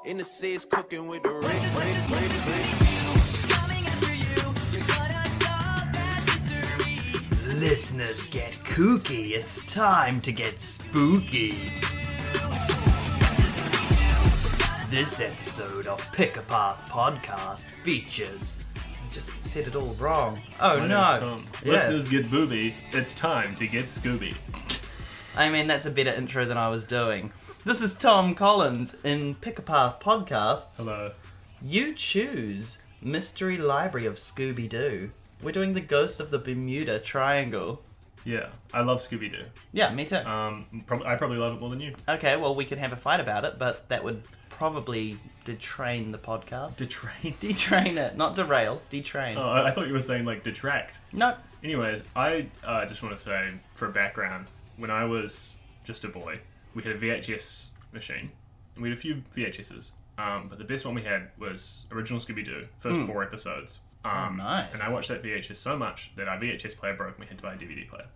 In the seats cooking with the Rick. Listeners get kooky, it's time to get spooky. This episode of Pick Apart Podcast features... I just said it all wrong. Oh My no. name's Tom. Yeah. Listeners get booby, it's time to get Scooby. I mean, that's a better intro than I was doing. This is Tom Collins in Pick Apart Podcasts. Hello. You choose Mystery Library of Scooby-Doo. We're doing the Ghost of the Bermuda Triangle. Yeah, I love Scooby-Doo. Yeah, me too. I probably love it more than you. Okay, well, we can have a fight about it, but that would probably detrain the podcast. Detrain? Detrain it, not derail, detrain. Oh, I thought you were saying, like, detract. No. Anyways, I just want to say, for background, when I was just a boy, we had a VHS machine, and we had a few VHSs, but the best one we had was original Scooby-Doo, first 4 episodes. Oh, nice. And I watched that VHS so much that our VHS player broke and we had to buy a DVD player.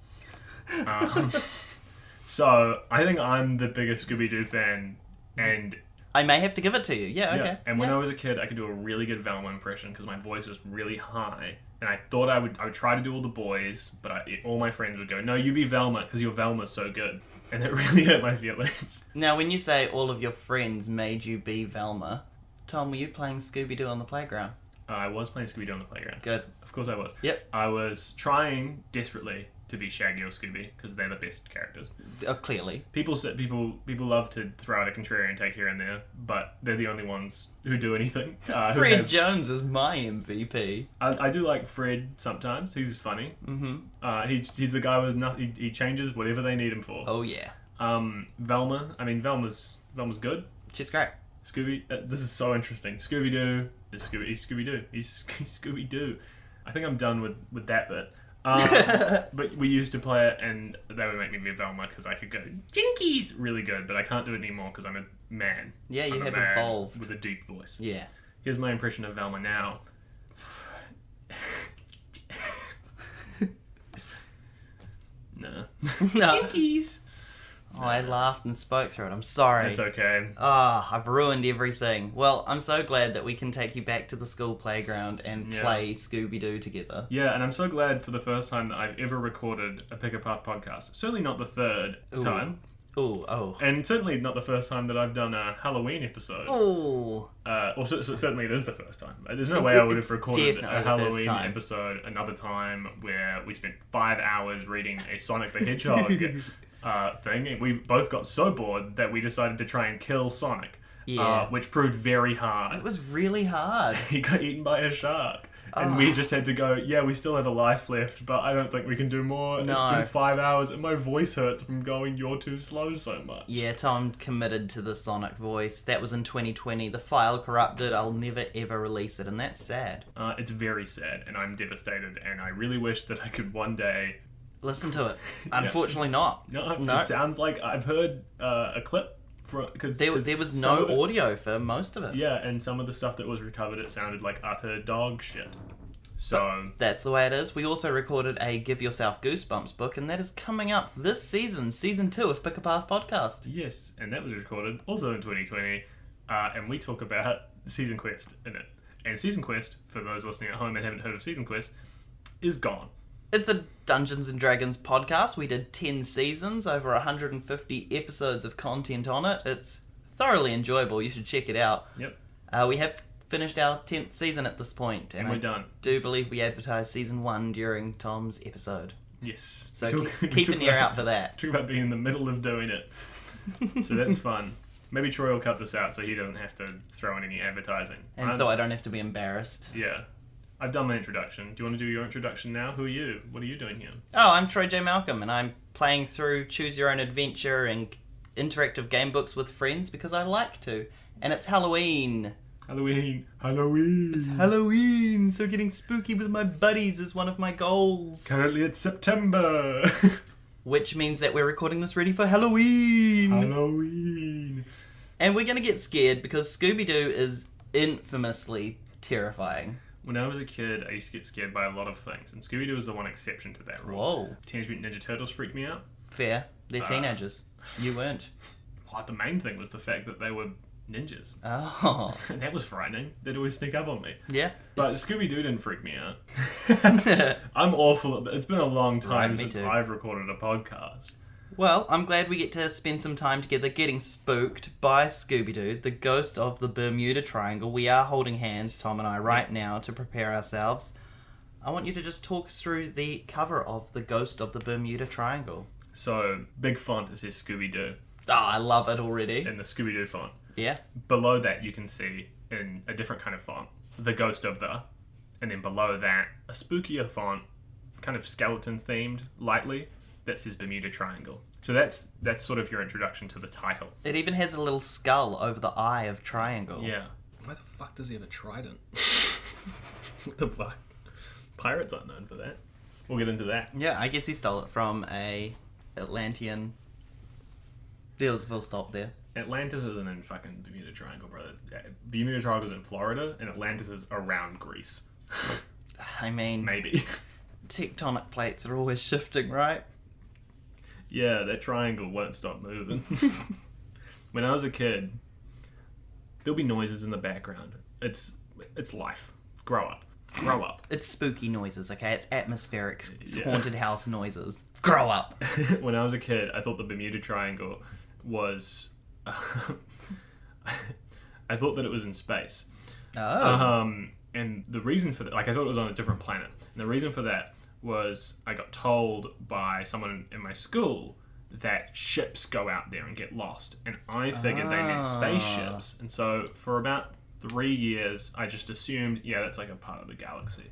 So, I think I'm the biggest Scooby-Doo fan, and... I may have to give it to you. Yeah, okay. And when I was a kid, I could do a really good Velma impression because my voice was really high. And I thought I would try to do all the boys, but all my friends would go, "No, you be Velma because your Velma's so good." And it really hurt my feelings. Now, when you say all of your friends made you be Velma, Tom, were you playing Scooby-Doo on the playground? I was playing Scooby-Doo on the playground. Good. Of course I was. Yep. I was trying desperately to be Shaggy or Scooby because they're the best characters. Clearly. People love to throw out a contrarian take here and there, but they're the only ones who do anything. Fred Jones is my MVP. I do like Fred sometimes. He's funny. Mm-hmm. He's the guy with nothing. He changes whatever they need him for. Oh yeah. Velma. I mean, Velma's good. She's great. Scooby. This is so interesting. Scooby-Doo is Scooby. He's Scooby-Doo. He's Scooby-Doo. I think I'm done with that bit. But we used to play it, and they would make me be Velma because I could go Jinkies really good, but I can't do it anymore because I'm a man. Yeah, you I'm a have man evolved with a deep voice. Yeah. Here's my impression of Velma now. No. No. Jinkies. Oh, I laughed and spoke through it. I'm sorry. It's okay. I've ruined everything. Well, I'm so glad that we can take you back to the school playground and play Scooby-Doo together. Yeah, and I'm so glad for the first time that I've ever recorded a Pick Apart podcast. Certainly not the third time. Oh. And certainly not the first time that I've done a Halloween episode. Oh. Certainly it is the first time. There's no way I would have recorded a Halloween time. episode another time where we spent 5 hours reading a Sonic the Hedgehog thing. We both got so bored that we decided to try and kill Sonic. Yeah. Which proved very hard. It was really hard. He got eaten by a shark. And we just had to go, yeah, we still have a life left, but I don't think we can do more. No. It's been 5 hours and my voice hurts from going, "You're too slow" so much. Yeah, Tom committed to the Sonic voice. That was in 2020. The file corrupted. I'll never ever release it, and that's sad. It's very sad, and I'm devastated, and I really wish that I could one day... Listen to it. Unfortunately not. No, it sounds like I've heard a clip. There was no audio for most of it. Yeah, and some of the stuff that was recovered, it sounded like utter dog shit. So but that's the way it is. We also recorded a Give Yourself Goosebumps book, and that is coming up this season, season 2 of Pick a Path Podcast. Yes, and that was recorded also in 2020, and we talk about Season Quest in it. And Season Quest, for those listening at home and haven't heard of Season Quest, is gone. It's a Dungeons & Dragons podcast. We did 10 seasons, over 150 episodes of content on it. It's thoroughly enjoyable. You should check it out. Yep. We have finished our 10th season at this point. And we're done. I do believe we advertised season 1 during Tom's episode. Yes. So keep an ear out for that. Talk about being in the middle of doing it. So that's fun. Maybe Troy will cut this out so he doesn't have to throw in any advertising. And so I don't have to be embarrassed. Yeah. I've done my introduction. Do you want to do your introduction now? Who are you? What are you doing here? Oh, I'm Troy J. Malcolm, and I'm playing through Choose Your Own Adventure and interactive game books with friends because I like to. And it's Halloween. Halloween. It's Halloween, so getting spooky with my buddies is one of my goals. Currently it's September. Which means that we're recording this ready for Halloween. And we're going to get scared because Scooby-Doo is infamously terrifying. When I was a kid, I used to get scared by a lot of things, and Scooby-Doo is the one exception to that rule. Whoa. Teenage Mutant Ninja Turtles freaked me out. Fair. They're teenagers. You weren't. The main thing was the fact that they were ninjas. Oh. That was frightening. They'd always sneak up on me. Yeah. But Scooby-Doo didn't freak me out. I'm awful. It's been a long time me since too. I've recorded a podcast. Well, I'm glad we get to spend some time together getting spooked by Scooby-Doo, the ghost of the Bermuda Triangle. We are holding hands, Tom and I, right now to prepare ourselves. I want you to just talk us through the cover of the ghost of the Bermuda Triangle. So, big font, it says Scooby-Doo Ah, I love it already. in the Scooby-Doo font. Yeah. Below that, you can see, in a different kind of font, the ghost of the... And then below that, a spookier font, kind of skeleton-themed, lightly, that says Bermuda Triangle. So that's sort of your introduction to the title. It even has a little skull over the eye of triangle. Yeah. Why the fuck does he have a trident? What the fuck? Pirates aren't known for that. We'll get into that. Yeah, I guess he stole it from a Atlantean. There was a full stop there. Atlantis isn't in fucking Bermuda Triangle, brother. Bermuda Triangle's in Florida, and Atlantis is around Greece. I mean, Maybe. tectonic plates are always shifting, right? Yeah, that triangle won't stop moving. When I was a kid, there'll be noises in the background. It's life. Grow up. Grow up. It's spooky noises, okay? It's atmospheric, Yeah. haunted house noises. Grow up. When I was a kid, I thought the Bermuda Triangle was... I thought that it was in space. Oh. And the reason for that... Like, I thought it was on a different planet. And the reason for that was I got told by someone in my school that ships go out there and get lost. And I figured they meant spaceships. And so for about 3 years, I just assumed, yeah, that's like a part of the galaxy.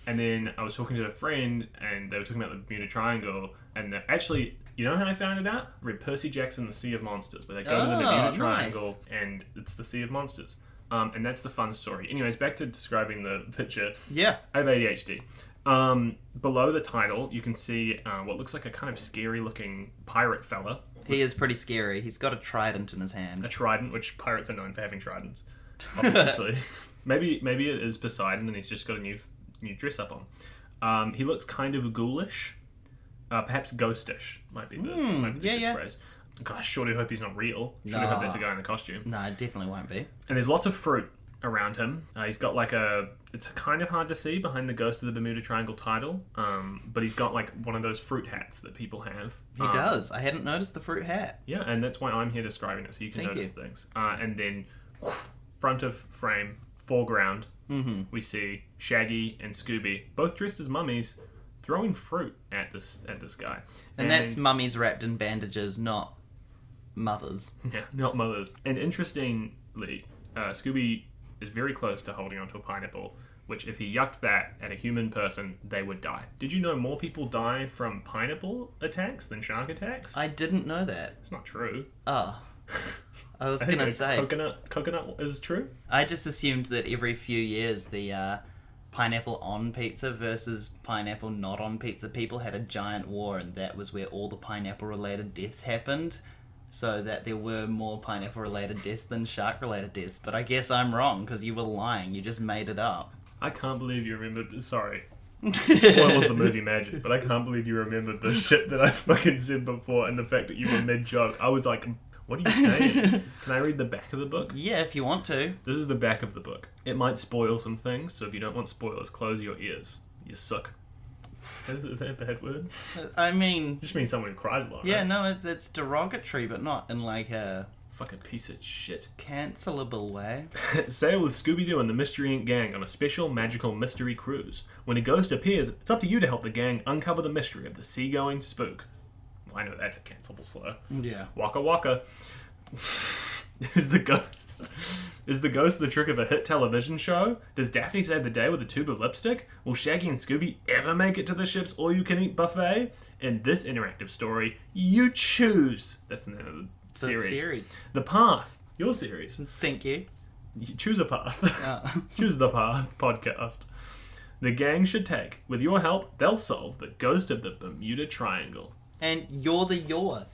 And then I was talking to a friend, and they were talking about the Bermuda Triangle, and actually, you know how I found it out? I read Percy Jackson, The Sea of Monsters, where they go to the Bermuda nice. Triangle, and it's the Sea of Monsters. And that's the fun story. Anyways, back to describing the picture. Yeah. I have ADHD. Below the title, you can see what looks like a kind of scary-looking pirate fella. He is pretty scary. He's got a trident in his hand. A trident, which pirates are known for having tridents, obviously. maybe it is Poseidon, and he's just got a new dress up on. He looks kind of ghoulish, perhaps ghostish might be the good phrase. God, I surely hope he's not real. Surely hope that's a guy in a costume. No, it definitely won't be. And there's lots of fruit around him. He's got like it's kind of hard to see behind the Ghost of the Bermuda Triangle title, but he's got like one of those fruit hats that people have. He does. I hadn't noticed the fruit hat. Yeah, and that's why I'm here describing it, so you can notice things. And then, front of frame, foreground, we see Shaggy and Scooby, both dressed as mummies, throwing fruit at this guy. And that's mummies wrapped in bandages, not mothers. Yeah, not mothers. And interestingly, Scooby is very close to holding onto a pineapple, which if he yucked that at a human person, they would die. Did you know more people die from pineapple attacks than shark attacks? I didn't know that. It's not true. Oh. I was I think going to say. Coconut is true? I just assumed that every few years the pineapple on pizza versus pineapple not on pizza people had a giant war, and that was where all the pineapple related deaths happened. So that there were more pineapple-related deaths than shark-related deaths. But I guess I'm wrong, because you were lying. You just made it up. I can't believe you remembered... Sorry. Spoils the movie magic, but I can't believe you remembered the shit that I fucking said before, and the fact that you were mid-joke. I was like, what are you saying? Can I read the back of the book? Yeah, if you want to. This is the back of the book. It might spoil some things, so if you don't want spoilers, close your ears. You suck. Is that a bad word? I mean... It just means someone who cries a lot, Yeah, right? no, it's derogatory, but not in like a... Fucking piece of shit. cancelable way. Sail with Scooby-Doo and the Mystery Inc. gang on a special magical mystery cruise. When a ghost appears, it's up to you to help the gang uncover the mystery of the seagoing spook. Well, I know that's a cancelable slur. Yeah. Waka waka. Is the ghost the trick of a hit television show? Does Daphne save the day with a tube of lipstick? Will Shaggy and Scooby ever make it to the ship's all-you-can-eat buffet? In this interactive story, you choose. That's the name of the series. The path. Your series. Thank you. You choose a path. Choose the path podcast. The gang should take. With your help, they'll solve the ghost of the Bermuda Triangle. And you're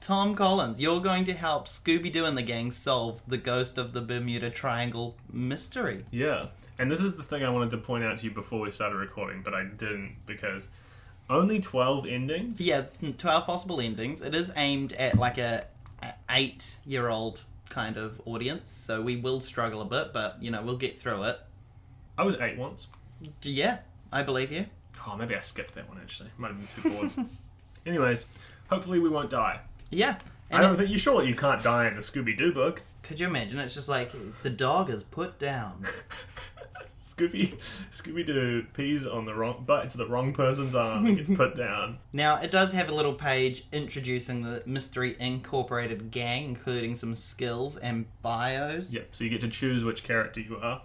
Tom Collins. You're going to help Scooby-Doo and the gang solve the ghost of the Bermuda Triangle mystery. Yeah. And this is the thing I wanted to point out to you before we started recording, but I didn't because only 12 endings? Yeah, 12 possible endings. It is aimed at like a 8-year-old kind of audience, so we will struggle a bit, but, you know, we'll get through it. I was 8 once. Yeah, I believe you. Oh, maybe I skipped that one, actually. Might have been too bored. Anyways, hopefully we won't die. Yeah. I don't think... You can't die in the Scooby-Doo book. Could you imagine? It's just like, the dog is put down. Scooby-Doo pees on the wrong... bites the wrong person's arm and gets put down. Now, it does have a little page introducing the Mystery Incorporated gang, including some skills and bios. Yep, so you get to choose which character you are.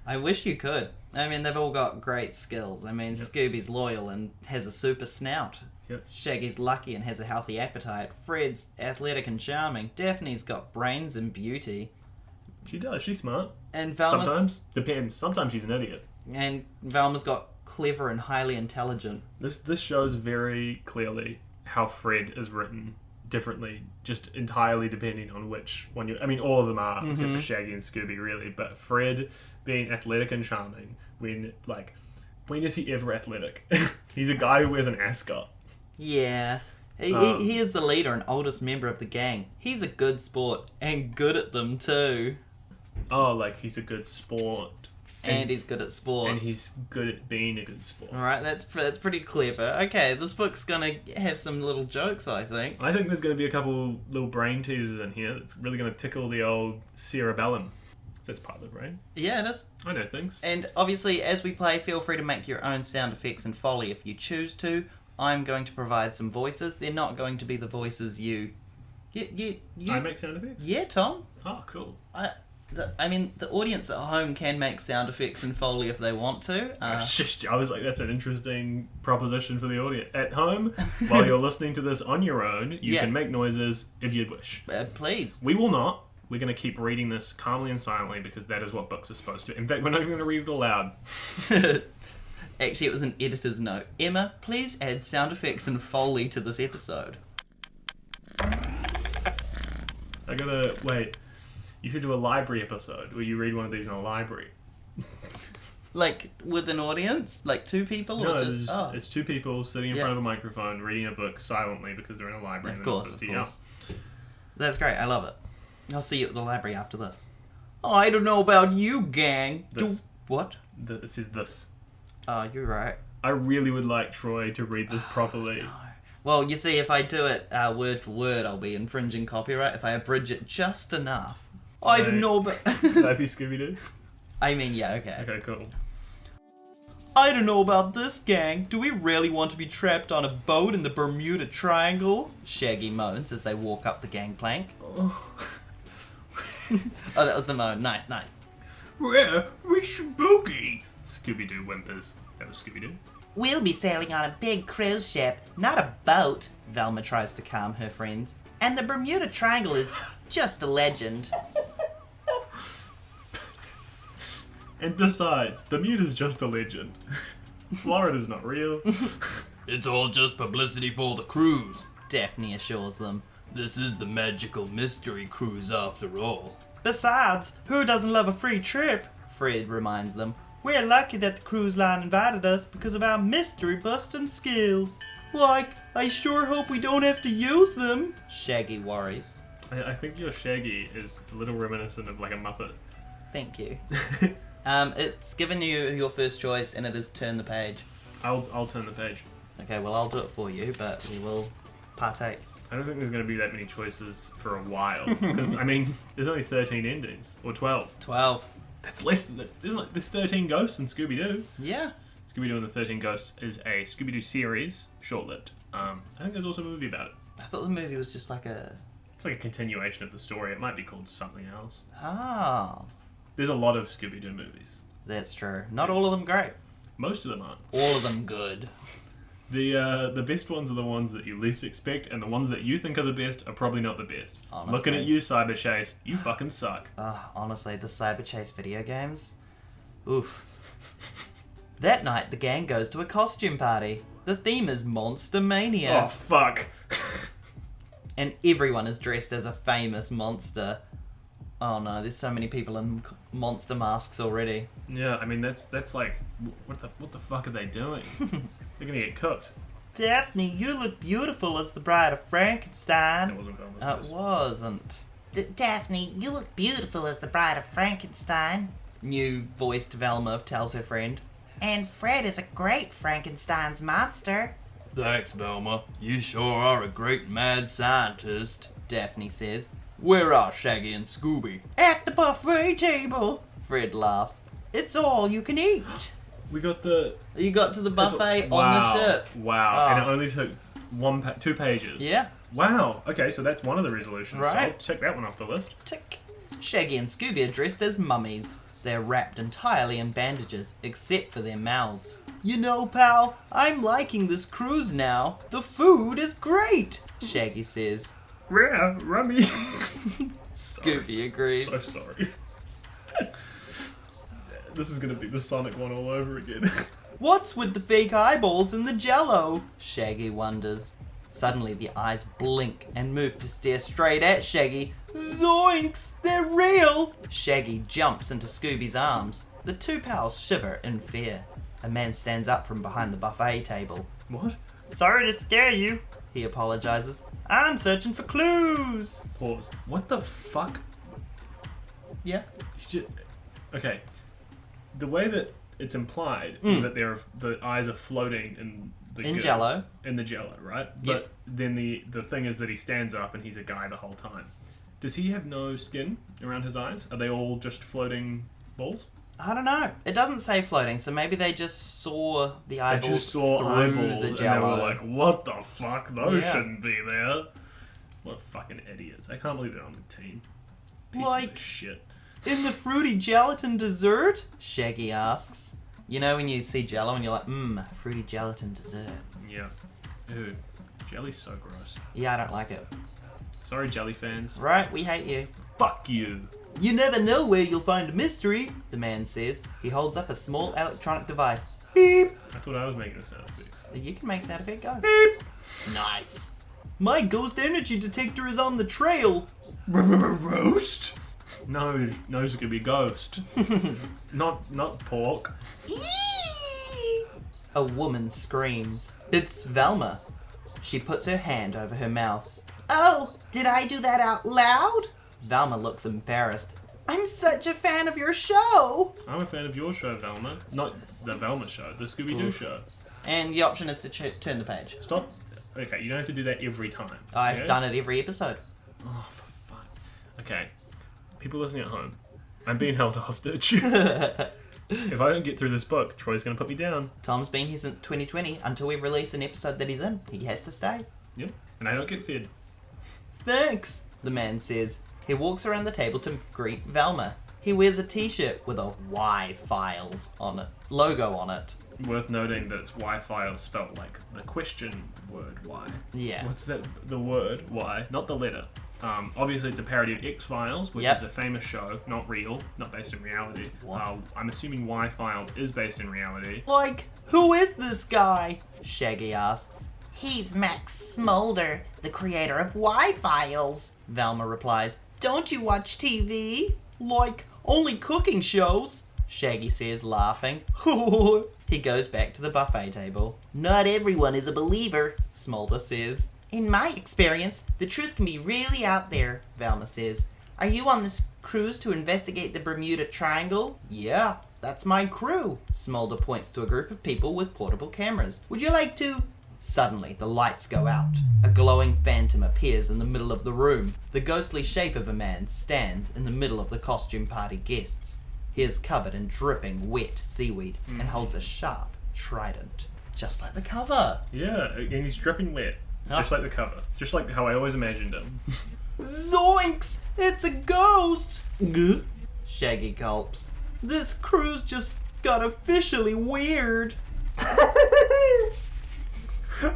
I wish you could. I mean, they've all got great skills. I mean, Yep. Scooby's loyal and has a super snout. Yep. Shaggy's lucky and has a healthy appetite. Fred's athletic and charming. Daphne's got brains and beauty. She does, she's smart. And Velma's... Sometimes. Depends. Sometimes she's an idiot. And Velma's got clever and highly intelligent. This shows very clearly how Fred is written differently, just entirely depending on which one you... I mean, all of them are, except for Shaggy and Scooby, really. But Fred being athletic and charming, when is he ever athletic? He's a guy who wears an ascot. Yeah. He is the leader and oldest member of the gang. He's a good sport, and good at them too. Oh, like he's a good sport. And he's good at sports. And he's good at being a good sport. Alright, that's pretty clever. Okay, this book's gonna have some little jokes, I think. I think there's going to be a couple little brain teasers in here that's really going to tickle the old cerebellum. That's part of the brain. Yeah, it is. I know things. And obviously, as we play, feel free to make your own sound effects and foley if you choose to. I'm going to provide some voices. They're not going to be the voices you... I make sound effects? Yeah, Tom. Oh, cool. I mean, the audience at home can make sound effects and foley if they want to. I was like, that's an interesting proposition for the audience. At home, while you're listening to this on your own, you can make noises if you'd wish. Please. We will not. We're going to keep reading this calmly and silently because that is what books are supposed to. In fact, we're not even going to read it aloud. Actually, it was an editor's note. Emma, please add sound effects and foley to this episode. I gotta... Wait. You should do a library episode where you read one of these in a library. Like, with an audience? Like 2 people? No, or just... it's 2 people sitting in front of a microphone reading a book silently because they're in a library. Of course. That's great, I love it. I'll see you at the library after this. I don't know about you, gang. What? This is this. Oh, you're right. I really would like Troy to read this properly. No. Well, you see, if I do it word for word, I'll be infringing copyright. If I abridge it just enough. I don't know, but... Would that be Scooby-Doo? I mean, yeah, okay. Okay, cool. I don't know about this, gang. Do we really want to be trapped on a boat in the Bermuda Triangle? Shaggy moans as they walk up the gangplank. Oh, that was the moan. Nice. Which spooky? Scooby-Doo whimpers. That was Scooby-Doo. We'll be sailing on a big cruise ship, not a boat. Velma tries to calm her friends. And the Bermuda Triangle is just a legend. And besides, Bermuda's just a legend. Florida's not real. It's all just publicity for the cruise, Daphne assures them. This is the magical mystery cruise after all. Besides, who doesn't love a free trip? Fred reminds them. We're lucky that the cruise line invited us because of our mystery busting skills. Like, I sure hope we don't have to use them, Shaggy worries. I think your Shaggy is a little reminiscent of like a Muppet. Thank you. It's given you your first choice and it is turn the page. I'll turn the page. Okay, well I'll do it for you, but we will partake. I don't think there's going to be that many choices for a while. Because, I mean, there's only 13 endings. Or 12. 12. That's less than... There's 13 ghosts in Scooby-Doo. Yeah. Scooby-Doo and the 13 Ghosts is a Scooby-Doo series, short-lived. I think there's also a movie about it. I thought the movie was just like a... It's like a continuation of the story. It might be called something else. Ah. There's a lot of Scooby-Doo movies. That's true. Not all of them great. Most of them aren't. All of them good. The best ones are the ones that you least expect, and the ones that you think are the best are probably not the best. Honestly. Looking at you, Cyber Chase, you fucking suck. Honestly, the Cyber Chase video games? Oof. That night, the gang goes to a costume party. The theme is Monster Mania. Oh, fuck. And everyone is dressed as a famous monster. Oh no, there's so many people in monster masks already. Yeah, I mean, that's like, what the fuck are they doing? They're gonna get cooked. Daphne, you look beautiful as the bride of Frankenstein. That wasn't Velma's voice. It wasn't. Daphne, you look beautiful as the bride of Frankenstein. New-voiced Velma tells her friend. And Fred is a great Frankenstein's monster. Thanks, Velma. You sure are a great mad scientist, Daphne says. Where are Shaggy and Scooby? At the buffet table. Fred laughs. It's all you can eat. We got the... You got to the buffet Wow. on the ship. Wow. Oh. And it only took 2 pages. Yeah. Wow. Okay, so that's one of the resolutions. So Right. I'll check that one off the list. Tick. Shaggy and Scooby are dressed as mummies. They're wrapped entirely in bandages, except for their mouths. You know, pal, I'm liking this cruise now. The food is great, Shaggy says. Yeah, rummy. Scooby agrees. So sorry. This is gonna be the Sonic one all over again. What's with the fake eyeballs in the jello? Shaggy wonders. Suddenly the eyes blink and move to stare straight at Shaggy. Zoinks! They're real! Shaggy jumps into Scooby's arms. The two pals shiver in fear. A man stands up from behind the buffet table. What? Sorry to scare you, he apologizes. I'm searching for clues. Pause. What the fuck? Yeah. Okay. The way that it's implied is that the eyes are floating in the Jello. In the jello, right? Yep. But then the thing is that he stands up and he's a guy the whole time. Does he have no skin around his eyes? Are they all just floating balls? I don't know. It doesn't say floating, so maybe they just saw the They eyeballs just saw through eyeballs the and jello. they were like, what the fuck? Those Yeah. shouldn't be there. What fucking idiots. I can't believe they're on the team. Pieces Like- of shit. In the fruity gelatin dessert? Shaggy asks. You know when you see jello and you're like, fruity gelatin dessert. Yeah. Ew. Jelly's so gross. Yeah, I don't like it. Sorry, jelly fans. Right, we hate you. Fuck you. You never know where you'll find a mystery, the man says. He holds up a small electronic device. Beep. I thought I was making a sound effects. You can make sound effect, go. Beep. Nice. My ghost energy detector is on the trail. Roast? No, Scooby Ghost. not pork. A woman screams. It's Velma. She puts her hand over her mouth. Oh, did I do that out loud? Velma looks embarrassed. I'm such a fan of your show. I'm a fan of your show, Velma. Not the Velma show, the Scooby-Doo show. And the option is to turn the page. Stop. Okay, you don't have to do that every time. I've okay? done it every episode. Oh, for fuck. Okay. People listening at home, I'm being held hostage. If I don't get through this book, Troy's going to put me down. Tom's been here since 2020. Until we release an episode that he's in, he has to stay. Yep. And I don't get fed. Thanks, the man says. He walks around the table to greet Velma. He wears a t-shirt with a Y Files on it, logo on it. Worth noting that it's Wi-Fi spelled like the question word Y. Yeah. What's that? The word Y, not the letter. Obviously, it's a parody of X-Files, which Yep. is a famous show, not real, not based in reality. What? I'm assuming Y-Files is based in reality. Like, who is this guy? Shaggy asks. He's Max Smolder, the creator of Y-Files. Velma replies. Don't you watch TV? Like, only cooking shows, Shaggy says, laughing. He goes back to the buffet table. Not everyone is a believer, Smolder says. In my experience, the truth can be really out there, Velma says. Are you on this cruise to investigate the Bermuda Triangle? Yeah, that's my crew. Smolder points to a group of people with portable cameras. Would you like to... Suddenly, the lights go out. A glowing phantom appears in the middle of the room. The ghostly shape of a man stands in the middle of the costume party guests. He is covered in dripping, wet seaweed and holds a sharp trident. Just like the cover. Yeah, and he's dripping wet. Just like the cover. Just like how I always imagined him. Zoinks! It's a ghost! Shaggy gulps. This cruise just got officially weird.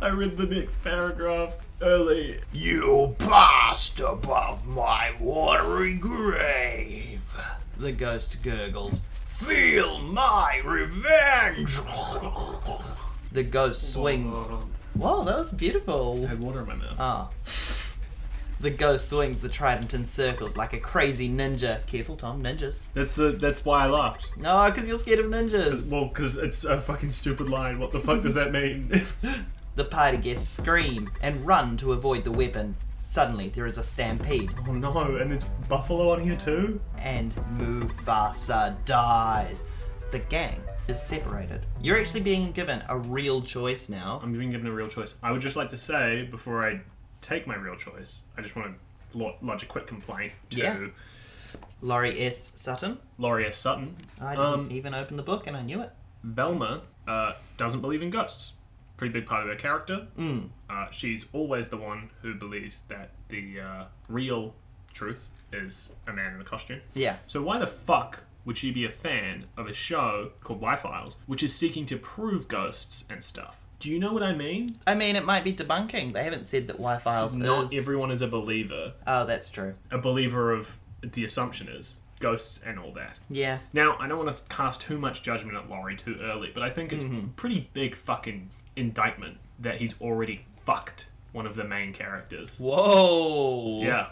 I read the next paragraph early. You passed above my watery grave. The ghost gurgles. Feel my revenge. The ghost swings. Whoa, that was beautiful. I had water in my mouth. Ah. The ghost swings the trident in circles like a crazy ninja. Careful, Tom, ninjas. That's why I laughed. No, because you're scared of ninjas. Well, because it's a fucking stupid line. What the fuck does that mean? The party guests scream and run to avoid the weapon. Suddenly, there is a stampede, Oh no, and there's Buffalo on here too? and Mufasa dies. The gang is separated. You're actually being given a real choice now. I'm being given a real choice. I would just like to say, before I take my real choice, I just want to lodge a quick complaint to Yeah. Laurie S. Sutton. Laurie S. Sutton. I didn't even open the book and I knew it. Velma doesn't believe in ghosts. Pretty big part of her character. She's always the one who believes that the real truth is a man in a costume. Yeah. So why the fuck would she be a fan of a show called Y-Files, which is seeking to prove ghosts and stuff? Do you know what I mean? I mean, it might be debunking. They haven't said that Y-Files Not is... everyone is a believer. Oh, that's true. A believer of the assumption is ghosts and all that. Yeah. Now, I don't want to cast too much judgment at Laurie too early, but I think it's pretty big fucking indictment that he's already fucked one of the main characters. Whoa! Yeah.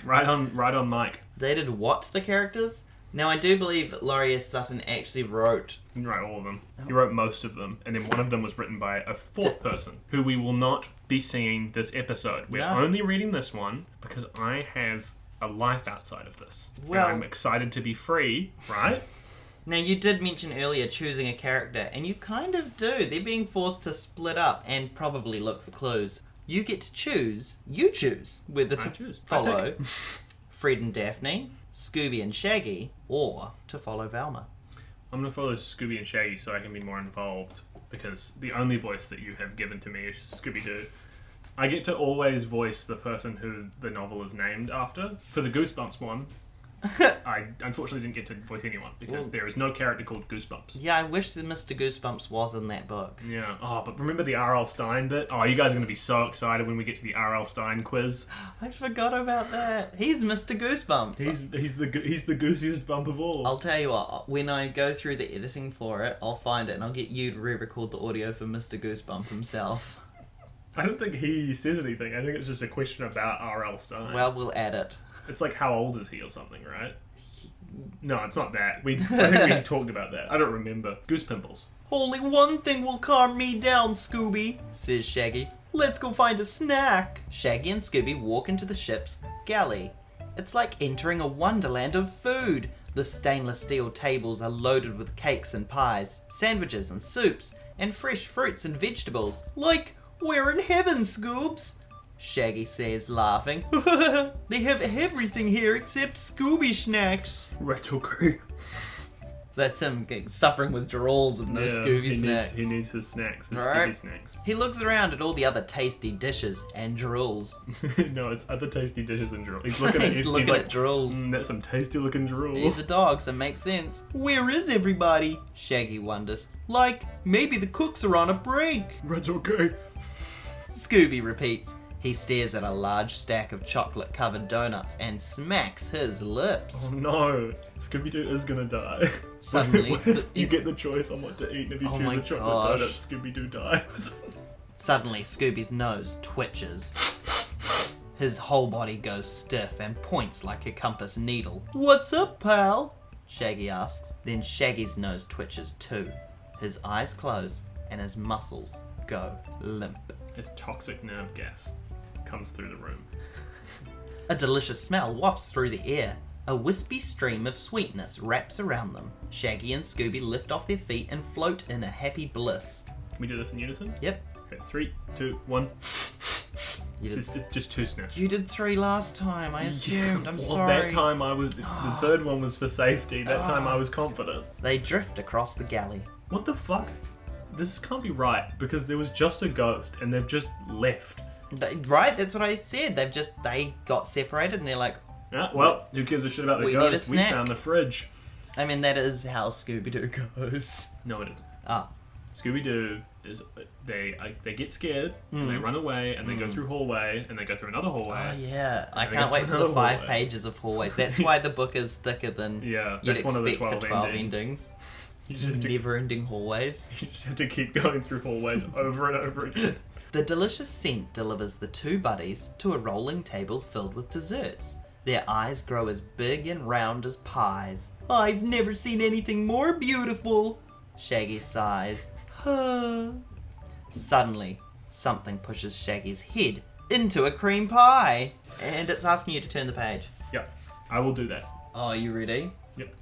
Right on mic. They did what to the characters? Now, I do believe Laurie S. Sutton actually wrote... He didn't write all of them. He wrote most of them, and then one of them was written by a fourth person, who we will not be seeing this episode. We're No. only reading this one because I have a life outside of this. Well- And I'm excited to be free, right? Now, you did mention earlier choosing a character, and you kind of do. They're being forced to split up and probably look for clues. You get to choose. You choose whether I to choose. I follow pick. Fred and Daphne, Scooby and Shaggy, or to follow Velma. I'm going to follow Scooby and Shaggy so I can be more involved, because the only voice that you have given to me is Scooby-Doo. I get to always voice the person who the novel is named after. For the Goosebumps one, I unfortunately didn't get to voice anyone, because there is no character called Goosebumps. Yeah, I wish that Mr. Goosebumps was in that book. Yeah. Oh, but remember the R.L. Stein bit? Oh, you guys are going to be so excited when we get to the R.L. Stein quiz. I forgot about that. He's Mr. Goosebumps. He's the goosiest bump of all. I'll tell you what, when I go through the editing for it, I'll find it and I'll get you to re-record the audio for Mr. Goosebump himself. I don't think he says anything. I think it's just a question about R.L. Stein. Well, we'll add it. It's like, how old is he or something, right? No, it's not that. I think we talked about that. I don't remember. Goose pimples. Only one thing will calm me down, Scooby, says Shaggy. Let's go find a snack. Shaggy and Scooby walk into the ship's galley. It's like entering a wonderland of food. The stainless steel tables are loaded with cakes and pies, sandwiches and soups, and fresh fruits and vegetables. Like, we're in heaven, Scoobs, Shaggy says, laughing. They have everything here except Scooby snacks. Right, okay. That's him suffering with drawls and no Scooby snacks. He needs his snacks. His Right. Scooby snacks. He looks around at all the other tasty dishes and drools. No, it's other tasty dishes and drool. He's looking at He's looking like, at drools. That's some tasty looking drool. He's a dog, so it makes sense. Where is everybody? Shaggy wonders. Like, maybe the cooks are on a break. Right, okay. Scooby repeats. He stares at a large stack of chocolate-covered donuts and smacks his lips. Oh no, Scooby-Doo is gonna die. Suddenly, What if you get the choice on what to eat, and if you Oh choose my the chocolate gosh. donut, Scooby-Doo dies. Suddenly, Scooby's nose twitches. His whole body goes stiff and points like a compass needle. What's up, pal? Shaggy asks. Then Shaggy's nose twitches too. His eyes close and his muscles go limp. It's toxic nerve gas comes through the room. A delicious smell wafts through the air. A wispy stream of sweetness wraps around them. Shaggy and Scooby lift off their feet and float in a happy bliss. Can we do this in unison? Yep. Okay, 3, 2, 1. You did, It's just 2 sniffs. you did 3 last time, I assumed. I'm Well, sorry. that time I was... The third one was for safety. That time I was confident. They drift across the galley. What the fuck? This can't be right, because there was just a ghost, and they've just left. Right, that's what I said. They got separated and they're like, Yeah, well, who gives a shit about the We need a ghost? We snack. found the fridge. I mean, that is how Scooby-Doo goes. No, it isn't. Ah, Scooby-Doo is... They get scared, and they run away, and they go through hallway, and they go through another hallway. oh yeah. I think can't that's wait for the another 5 hallway. pages of hallways. That's why the book is thicker than Yeah, you'd that's one of the expect 12 for 12 endings. endings. You just have to Never-ending hallways. You just have to keep going through hallways over and over again. The delicious scent delivers the 2 buddies to a rolling table filled with desserts. Their eyes grow as big and round as pies. I've never seen anything more beautiful. Shaggy sighs. Suddenly, something pushes Shaggy's head into a cream pie. And it's asking you to turn the page. Yep, I will do that. Oh, are you ready? Yep.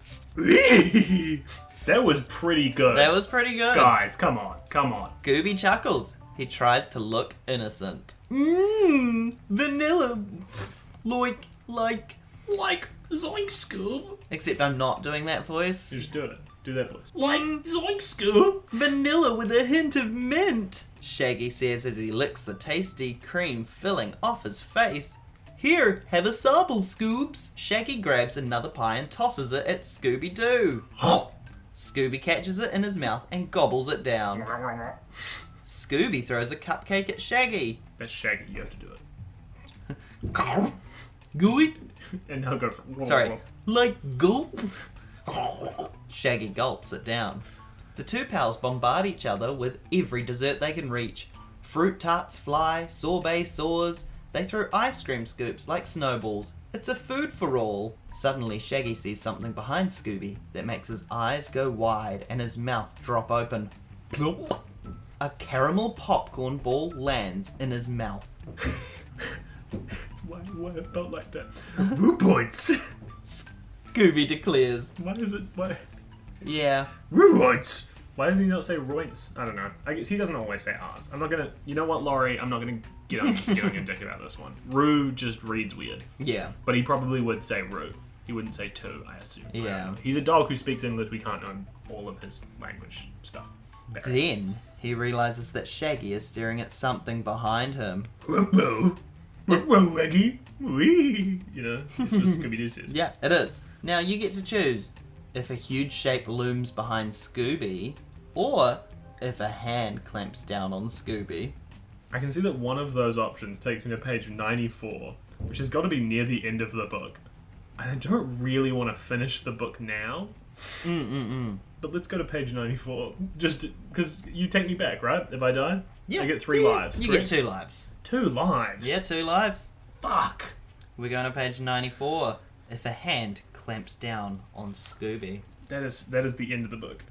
That was pretty good. That was pretty good. Guys, come on. Scooby chuckles. He tries to look innocent. Vanilla. Like. Zoink Scoob. Except I'm not doing that voice. You just do it. Do that voice. Zoink Scoob. Vanilla with a hint of mint, Shaggy says as he licks the tasty cream filling off his face. Here, have a sample, Scoobs. Shaggy grabs another pie and tosses it at Scooby-Doo. Scooby catches it in his mouth and gobbles it down. Scooby throws a cupcake at Shaggy. That's Shaggy, you have to do it. Gooey? And now go. Sorry, like gulp? Shaggy gulps it down. The two pals bombard each other with every dessert they can reach. Fruit tarts fly, sorbet soars. They throw ice cream scoops like snowballs. It's a food for all. Suddenly, Shaggy sees something behind Scooby that makes his eyes go wide and his mouth drop open. Plop. A caramel popcorn ball lands in his mouth. Why it felt like that? 2 points. Scooby declares. Why is it? Why? Yeah. 2 points. Why does he not say roints? I don't know. I guess he doesn't always say ours. I'm not gonna. You know what, Laurie? I'm not gonna get on your dick about this one. Roo just reads weird. Yeah. But he probably would say Roo. He wouldn't say two, I assume. I don't Yeah. know. He's a dog who speaks English. We can't know all of his language stuff. Better. Then he realizes that Shaggy is staring at something behind him. Whoa, Reggie. Wee. You know, that's what Scooby-Doo says. Yeah, it is. Now you get to choose if a huge shape looms behind Scooby, or if a hand clamps down on Scooby. I can see that one of those options takes me to page 94, which has got to be near the end of the book. I don't really want to finish the book now. But let's go to page 94, just because you take me back, right? If I die? Yeah. I get 3 lives. You Three? get 2 lives. 2 lives? Yeah, 2 lives. Fuck. We're going to page 94. If a hand clamps down on Scooby. That is the end of the book.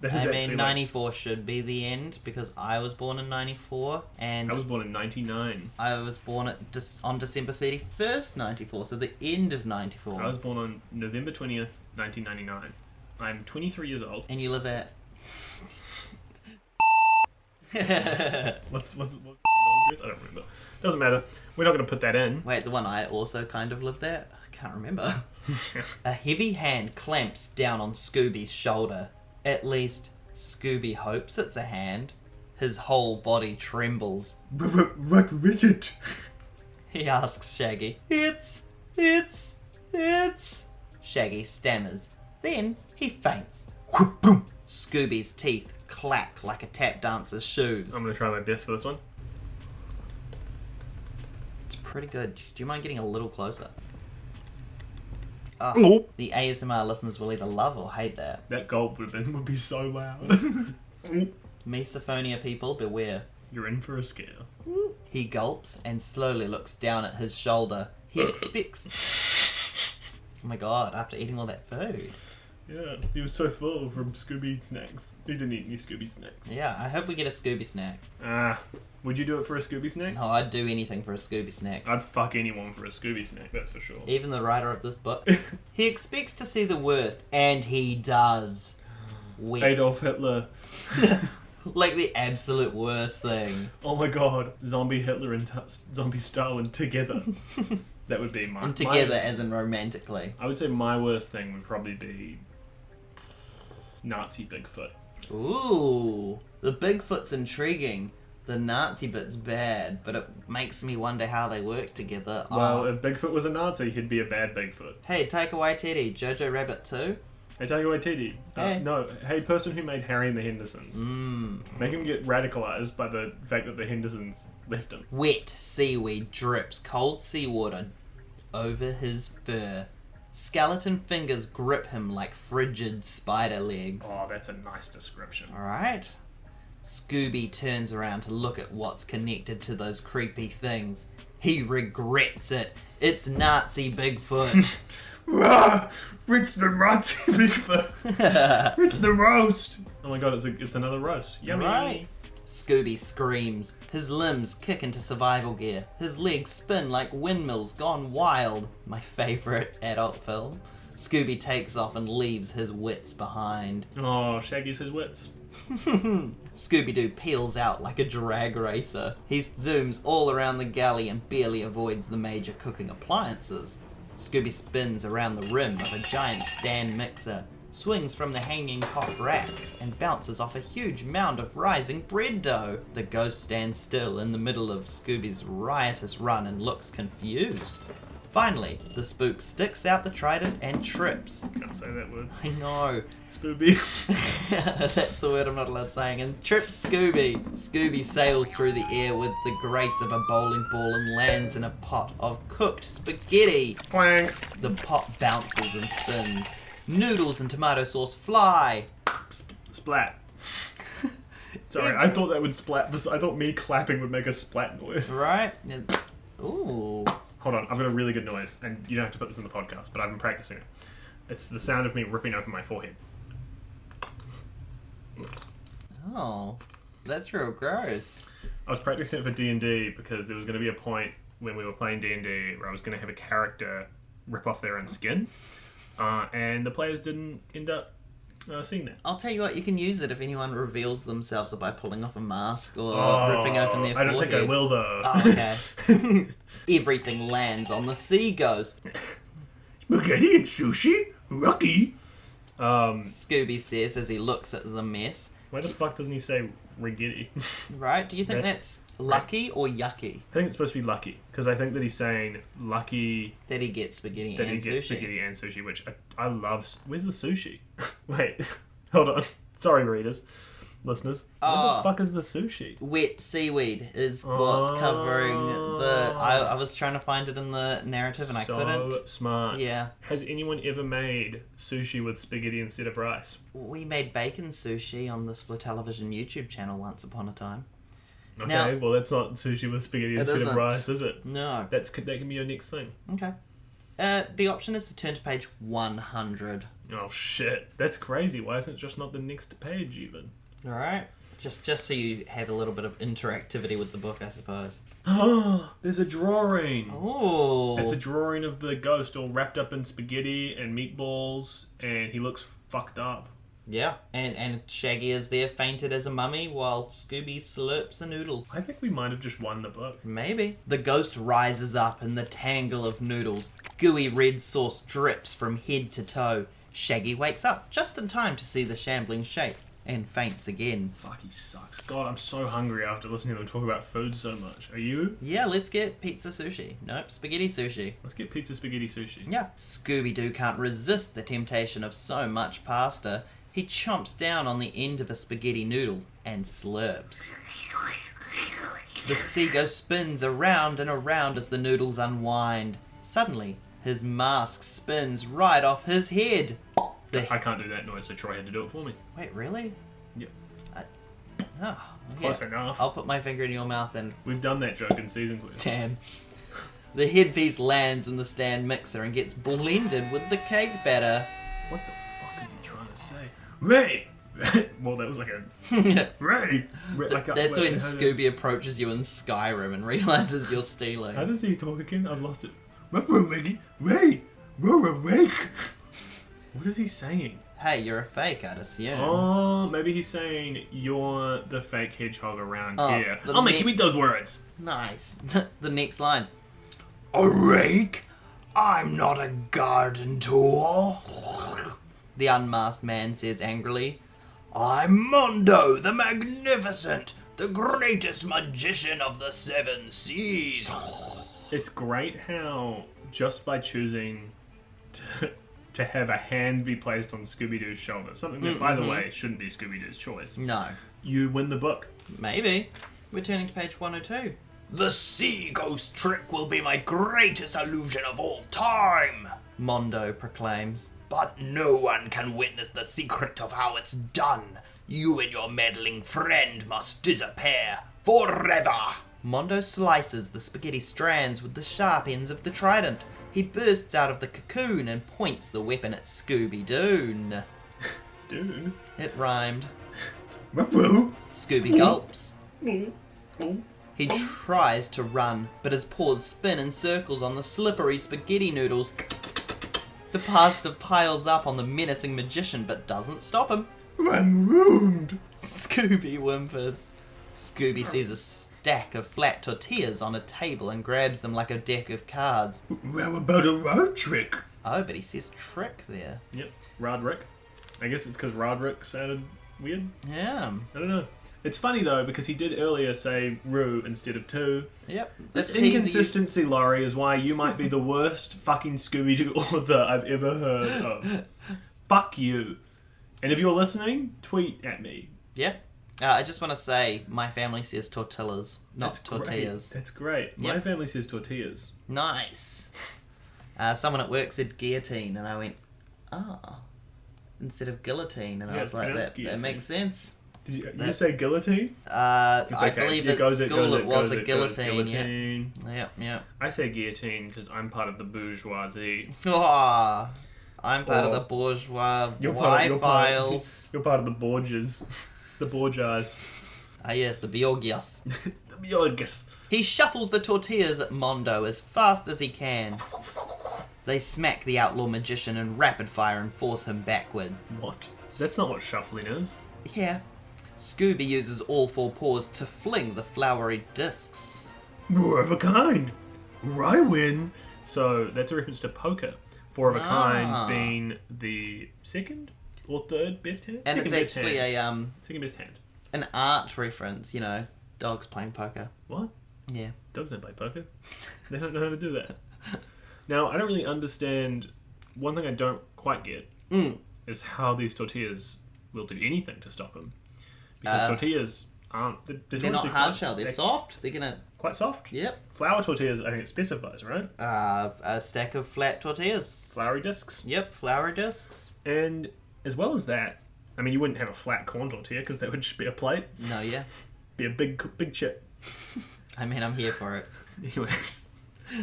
That is I actually mean, 94 should be the end because I was born in 94 and I was born in 99. I was born on December 31st, 94, so the end of 94. I was born on November 20th, 1999. I'm 23 years old. And you live at... What's the address? I don't remember. Doesn't matter. We're not going to put that in. Wait, the one I also kind of lived at? I can't remember. A heavy hand clamps down on Scooby's shoulder. At least, Scooby hopes it's a hand. His whole body trembles. What is it? He asks Shaggy. It's... Shaggy stammers. Then he faints. Scooby's teeth clack like a tap dancer's shoes. I'm going to try my best for this one. It's pretty good. Do you mind getting a little closer? Nope. The ASMR listeners will either love or hate that. That gulp would be so loud. Misophonia people, beware. You're in for a scare. He gulps and slowly looks down at his shoulder. He expects... Oh my god, after eating all that food. Yeah, he was so full from Scooby snacks. He didn't eat any Scooby snacks. Yeah, I hope we get a Scooby snack. Would you do it for a Scooby snack? Oh, I'd do anything for a Scooby snack. I'd fuck anyone for a Scooby snack, that's for sure. Even the writer of this book. He expects to see the worst, and he does. Wet. Adolf Hitler. Like the absolute worst thing. Oh my god, zombie Hitler and zombie Stalin together. That would be my... And together as in romantically. I would say my worst thing would probably be Nazi Bigfoot. Ooh, the Bigfoot's intriguing. The Nazi bit's bad, but it makes me wonder how they work together. Well, if Bigfoot was a Nazi, he'd be a bad Bigfoot. Hey, take away Teddy. Jojo Rabbit too? Hey, take away Teddy. Hey. No, hey, person who made Harry and the Hendersons. Make him get radicalized by the fact that the Hendersons left him. Wet seaweed drips cold seawater over his fur. Skeleton fingers grip him like frigid spider legs. Oh, that's a nice description. Alright. Scooby turns around to look at what's connected to those creepy things. He regrets it. It's Nazi Bigfoot. It's the Nazi Bigfoot. It's the roast. Oh my god, it's another roast. Yummy. Right. Scooby screams. His limbs kick into survival gear. His legs spin like windmills gone wild. My favourite adult film. Scooby takes off and leaves his wits behind. Oh, Shaggy's his wits. Scooby-Doo peels out like a drag racer. He zooms all around the galley and barely avoids the major cooking appliances. Scooby spins around the rim of a giant stand mixer, swings from the hanging pot racks, and bounces off a huge mound of rising bread dough. The ghost stands still in the middle of Scooby's riotous run and looks confused. Finally, the spook sticks out the trident and trips. Can't say that word. I know. Spooby. That's the word I'm not allowed saying. And trips Scooby. Scooby sails through the air with the grace of a bowling ball and lands in a pot of cooked spaghetti. Quang. The pot bounces and spins. Noodles and tomato sauce fly. Splat. Sorry, I thought that would splat. I thought me clapping would make a splat noise. Right? Ooh. Hold on, I've got a really good noise, and you don't have to put this in the podcast, but I've been practicing it. It's the sound of me ripping open my forehead. Oh, that's real gross. I was practicing it for D&D because there was going to be a point when we were playing D&D where I was going to have a character rip off their own skin, and the players didn't end up seeing that. I'll tell you what, you can use it if anyone reveals themselves by pulling off a mask or ripping open their forehead. I don't think I will, though. Oh, okay. Everything lands on the sea ghost. Spaghetti and sushi? Rocky? Scooby says as he looks at the mess. Why the fuck doesn't he say rigetti? Right? Do you think that's lucky or yucky? I think it's supposed to be lucky, because I think that he's saying lucky That he gets spaghetti that and he gets sushi. spaghetti and sushi, which I love. Where's the sushi? Wait, hold on. Sorry, readers, listeners. What the fuck is the sushi? Wet seaweed is what's covering the... I was trying to find it in the narrative and I couldn't. So smart. Yeah. Has anyone ever made sushi with spaghetti instead of rice? We made bacon sushi on the SPLITelevision YouTube channel once upon a time. Okay, Now- well that's not sushi with spaghetti It instead of isn't. rice, is it? No. That can be your next thing. Okay. The option is to turn to page 100. Oh shit, that's crazy. Why isn't it just not the next page even? Alright. Just so you have a little bit of interactivity with the book, I suppose. Oh, there's a drawing. Oh. It's a drawing of the ghost all wrapped up in spaghetti and meatballs, and he looks fucked up. Yeah. And Shaggy is there fainted as a mummy while Scooby slurps a noodle. I think we might have just won the book. Maybe. The ghost rises up in the tangle of noodles. Gooey red sauce drips from head to toe. Shaggy wakes up just in time to see the shambling shape and faints again. Fuck, he sucks. God, I'm so hungry after listening to them talk about food so much. Are you? Yeah, let's get pizza sushi. Nope, spaghetti sushi. Let's get pizza spaghetti sushi. Yeah. Scooby-Doo can't resist the temptation of so much pasta. He chomps down on the end of a spaghetti noodle and slurps. The sea ghost spins around and around as the noodles unwind. Suddenly, his mask spins right off his head. I can't do that noise, so Troy had to do it for me. Wait, really? Yep. Oh, Close enough. I'll put my finger in your mouth and... We've done that joke in season quest. Damn. The headpiece lands in the stand mixer and gets blended with the cake batter. What the fuck is he trying to say? Ray! Well, that was like a... Ray! That's when Scooby approaches you in Skyrim and realizes you're stealing. How does he talk again? I've lost it. Ray! Ray! We're awake! What is he saying? Hey, you're a fake, I'd assume. Oh, maybe he's saying you're the fake hedgehog around here. the I'll make next- you eat those words. Nice. The next line. A rake? I'm not a garden tool. The unmasked man says angrily. I'm Mondo the Magnificent, the greatest magician of the seven seas. It's great how just by choosing to have a hand be placed on Scooby-Doo's shoulder, something that, by the way, shouldn't be Scooby-Doo's choice, No. you win the book. Maybe. We're turning to page 102. The sea ghost trick will be my greatest illusion of all time. Mondo proclaims. But no one can witness the secret of how it's done. You and your meddling friend must disappear forever. Mondo slices the spaghetti strands with the sharp ends of the trident. He bursts out of the cocoon and points the weapon at Scooby-Doo. Dude. It rhymed. Woo! Scooby gulps. He tries to run, but his paws spin in circles on the slippery spaghetti noodles. The pasta piles up on the menacing magician, but doesn't stop him. I'm ruined. Scooby whimpers. Scooby sees a stack of flat tortillas on a table and grabs them like a deck of cards. How about a road trick? Oh, but he says trick there. Yep, Roderick. I guess it's because Roderick sounded weird. Yeah. I don't know. It's funny though because he did earlier say "roo" instead of "two." Yep. This That's easy. inconsistency, Laurie, is why you might be the worst fucking Scooby-Doo author I've ever heard of. Fuck you. And if you're listening, tweet at me. Yep. I just want to say my family says tortillas, not That's tortillas. Great. That's great. Yep. My family says tortillas. Nice. Someone at work said guillotine, and I went, instead of guillotine, and I Yeah, was like, pronounced that guillotine. makes sense. Did you say guillotine? I okay. believe It at goes, it school goes, it was a it goes, guillotine. guillotine. Yeah. I say guillotine because I'm part of the bourgeoisie. Oh, I'm part of Or- the bourgeois You're part files. You're part of the Borgias. The Borgias. Ah, yes, the Bjorgias. The Bjorgas. He shuffles the tortillas at Mondo as fast as he can. They smack the outlaw magician in rapid fire and force him backward. What? That's not what shuffling is. Yeah. Scooby uses all four paws to fling the floury discs. More of a kind. I win. So that's a reference to poker. Four of a kind being the second or third best hand. And second it's best actually hand. Second best hand. an art reference, you know, dogs playing poker. What? Yeah. Dogs don't play poker. They don't know how to do that. Now, I don't really understand. One thing I don't quite get is how these tortillas will do anything to stop him. Because tortillas aren't. They're not hard shell, they're soft. They're gonna... Quite soft. Yep. Flour tortillas, I think it specifies, right? A stack of flat tortillas. Floury discs. Yep, flour discs. And as well as that, I mean, you wouldn't have a flat corn tortilla because that would just be a plate. No, yeah. Be a big chip. I mean, I'm here for it. Anyways,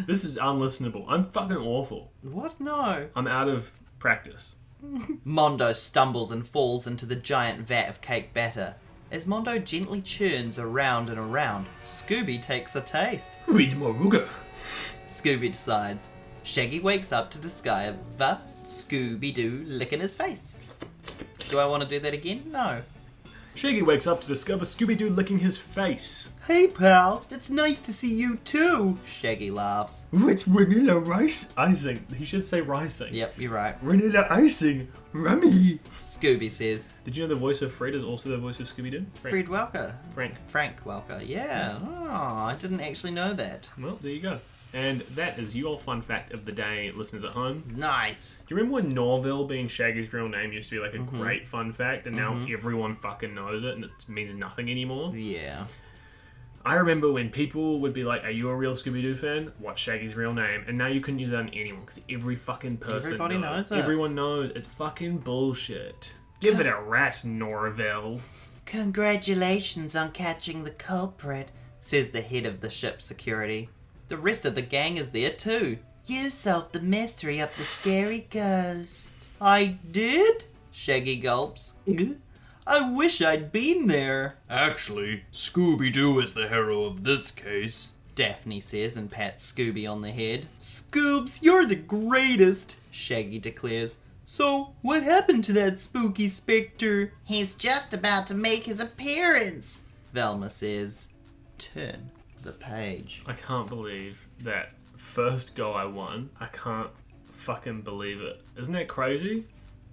this is unlistenable. I'm fucking awful. What? No. I'm out of practice. Mondo stumbles and falls into the giant vat of cake batter. As Mondo gently churns around and around, Scooby takes a taste. Read more Ruger. Scooby decides. Shaggy wakes up to discover Scooby-Doo licking his face. Do I want to do that again? No. Shaggy wakes up to discover Scooby-Doo licking his face. Hey pal, it's nice to see you too. Shaggy laughs. It's vanilla rice icing. He should say ricing. Yep, you're right. Vanilla icing. Rummy. Scooby says. Did you know the voice of Fred is also the voice of Scooby-Doo? Fred Welker. Frank. Welker, yeah. Oh, I didn't actually know that. Well, there you go. And that is your fun fact of the day, listeners at home. Nice. Do you remember when Norville being Shaggy's real name used to be like a great fun fact, and now everyone fucking knows it and it means nothing anymore? Yeah. I remember when people would be like, "Are you a real Scooby-Doo fan? What's Shaggy's real name?" And now you couldn't use that on anyone because every fucking person Everybody knows it. Everyone knows. It's fucking bullshit. Give it a rest, Norville. Congratulations on catching the culprit, Says the head of the ship's security. The rest of the gang is there too. you solved the mystery of the scary ghost. I did? Shaggy gulps. I wish I'd been there. Actually, Scooby-Doo is the hero of this case. Daphne says and pats Scooby on the head. Scoobs, you're the greatest, Shaggy declares. So, what happened to that spooky spectre? He's just about to make his appearance. Velma says. Turn the page. I can't believe that first go I won. I can't fucking believe it. Isn't that crazy?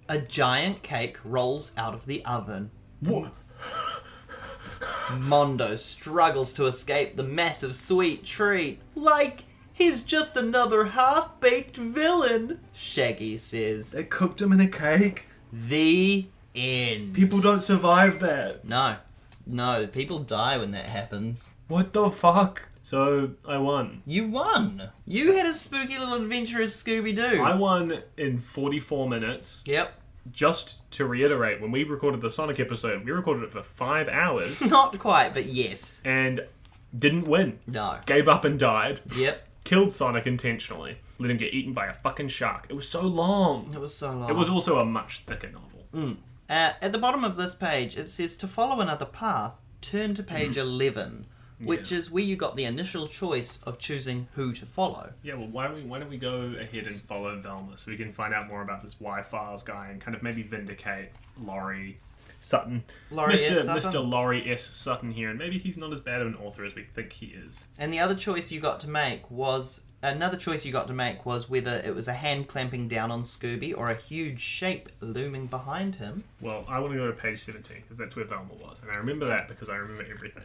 A giant cake rolls out of the oven. What? Mondo struggles to escape the massive sweet treat. Like, he's just another half-baked villain, Shaggy says. They cooked him in a cake? The end. People don't survive that. No, people die when that happens. What the fuck? So, I won. You won. You had a spooky little adventure as Scooby-Doo. I won in 44 minutes. Yep. Just to reiterate, when we recorded the Sonic episode, we recorded it for 5 hours Not quite, but yes. and didn't win. No. Gave up and died. Yep. Killed Sonic intentionally. Let him get eaten by a fucking shark. It was so long. It was so long. It was also a much thicker novel. At the bottom of this page, it says to follow another path. turn to page 11, which is where you got the initial choice of choosing who to follow. Yeah, well, why don't we go ahead and follow Velma so we can find out more about this Y-Files guy and kind of maybe vindicate Laurie Sutton. Mr. Laurie S. Sutton here, and maybe he's not as bad of an author as we think he is. And the other choice you got to make was... Another choice you got to make was whether it was a hand clamping down on Scooby or a huge shape looming behind him. Well, I want to go to page 17, because that's where Velma was. And I remember that because I remember everything.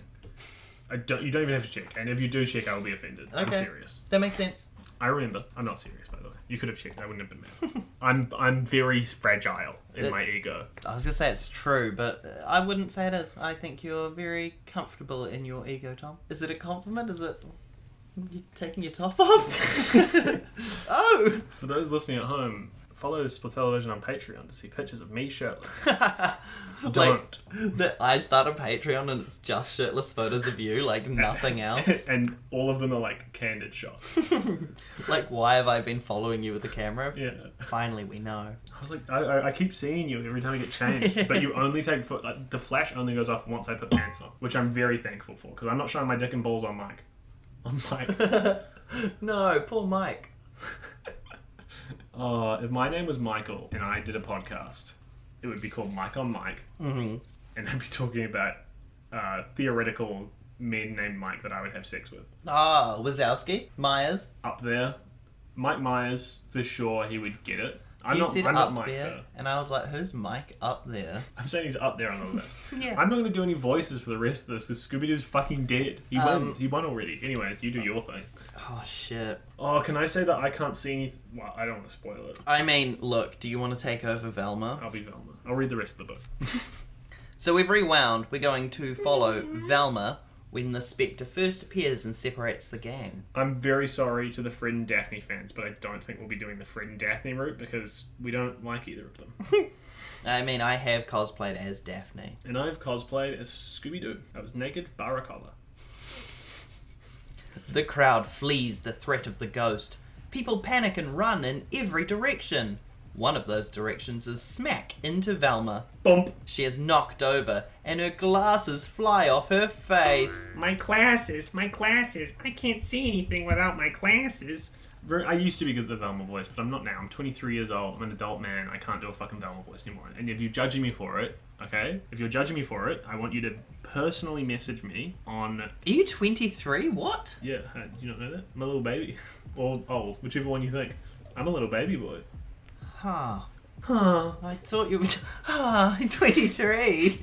You don't even have to check. And if you do check, I will be offended. Okay. I'm serious. That makes sense. I remember. I'm not serious, by the way. You could have checked. I wouldn't have been mad. I'm very fragile in my ego. I was going to say it's true, but I wouldn't say it is. I think you're very comfortable in your ego, Tom. Is it a compliment? Is it... You taking your top off? Oh! For those listening at home, follow SPLITelevision on Patreon to see pictures of me shirtless. Don't. I start a Patreon and it's just shirtless photos of you, like nothing else. And all of them are like candid shots. Like, why have I been following you with the camera? Yeah. Finally, we know. I was like, I keep seeing you every time I get changed, but you only take like, the flash only goes off once I put pants on, which I'm very thankful for because I'm not showing my dick and balls on mic. No, poor Mike. If my name was Michael and I did a podcast, it would be called Mike on Mike, and I'd be talking about theoretical men named Mike that I would have sex with. Wazowski, Myers. Up there, Mike Myers for sure. He would get it. I'm You not said not up Mike there, though. and I was like, who's Mike up there? I'm saying he's up there on the list. Yeah. I'm not going to do any voices for the rest of this because Scooby-Doo's fucking dead. He won. He won already. Anyways, you do your thing. Oh, shit. Oh, can I say that I can't see anything? Well, I don't want to spoil it. I mean, look, do you want to take over Velma? I'll be Velma. I'll read the rest of the book. So we've rewound. We're going to follow Velma when the Spectre first appears and separates the gang. I'm very sorry to the Fred and Daphne fans, but I don't think we'll be doing the Fred and Daphne route because we don't like either of them. I mean, I have cosplayed as Daphne. And I've cosplayed as Scooby-Doo. I was naked, bar a collar. The crowd flees the threat of the ghost. People panic and run in every direction. One of those directions is smack into Velma. Bump! She is knocked over, and her glasses fly off her face. My glasses, I can't see anything without my glasses. I used to be good at the Velma voice, but I'm not now. I'm 23 years old. I'm an adult man. I can't do a fucking Velma voice anymore. And if you're judging me for it, okay? If you're judging me for it, I want you to personally message me on... Are you 23? What? Yeah, do you not know that? I'm a little baby. Or old, whichever one you think. I'm a little baby boy. Huh. Huh. I thought you were... 23.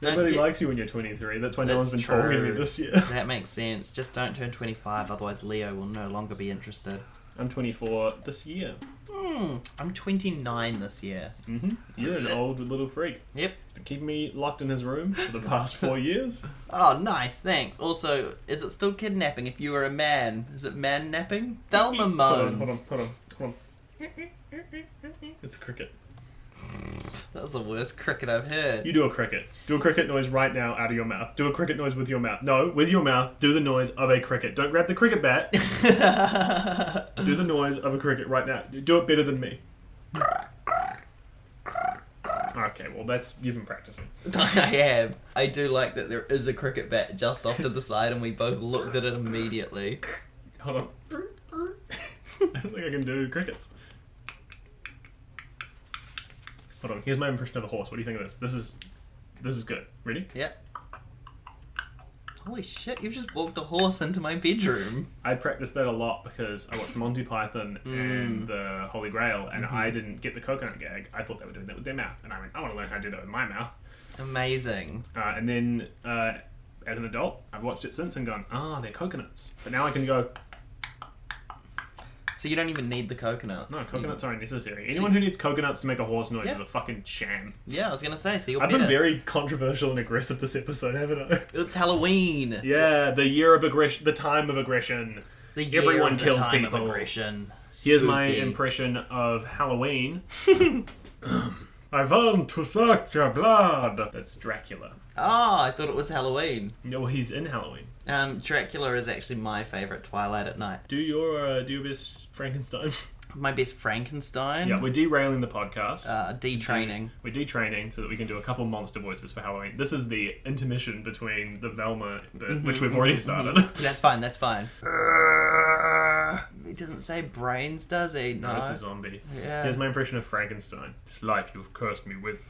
Nobody likes you when you're 23. That's why no one's been talking to me this year. That makes sense. Just don't turn 25, otherwise Leo will no longer be interested. I'm 24 this year. I'm 29 this year. Mm-hmm. You're an old little freak. Yep. Been keeping me locked in his room for the past 4 years. Oh, nice, thanks. Also, is it still kidnapping if you were a man? Is it man-napping? Velma moans. Hold on. It's a cricket. That was the worst cricket I've heard. You do a cricket. Do a cricket noise right now out of your mouth. Do a cricket noise with your mouth. No, with your mouth, do the noise of a cricket. Don't grab the cricket bat. Do the noise of a cricket right now. Do it better than me. Okay, well you've been practicing. I have. I do like that there is a cricket bat just off to the side and we both looked at it immediately. Hold on. I don't think I can do crickets. Hold on, here's my impression of a horse. What do you think of this? This is good. Ready? Yep. Holy shit, you've just walked a horse into my bedroom. I practiced that a lot because I watched Monty Python and the Holy Grail, and I didn't get the coconut gag. I thought they were doing that with their mouth, and I went, I want to learn how to do that with my mouth. Amazing. And then, as an adult, I've watched it since and gone, they're coconuts. But now I can go... So you don't even need the coconuts. No, coconuts aren't necessary. Anyone who needs coconuts to make a horse noise is a fucking sham. Yeah, I was going to say, so you're I've better. been very controversial and aggressive this episode, haven't I? It's Halloween. Yeah, the year of aggression, the time of aggression. The year Everyone of the kills time people. of aggression. Here's my Spooky. impression of Halloween. I want to suck your blood. That's Dracula. Oh, I thought it was Halloween. No, he's in Halloween. Dracula is actually my favourite Twilight at Night. Do your best Frankenstein. My best Frankenstein. Yeah, we're derailing the podcast. Detraining. We're detraining so that we can do a couple monster voices for Halloween. This is the intermission between the Velma bit, which we've already started. That's fine, that's fine. He doesn't say brains, does he? No, it's a zombie. Yeah. Here's my impression of Frankenstein. This life you've cursed me with.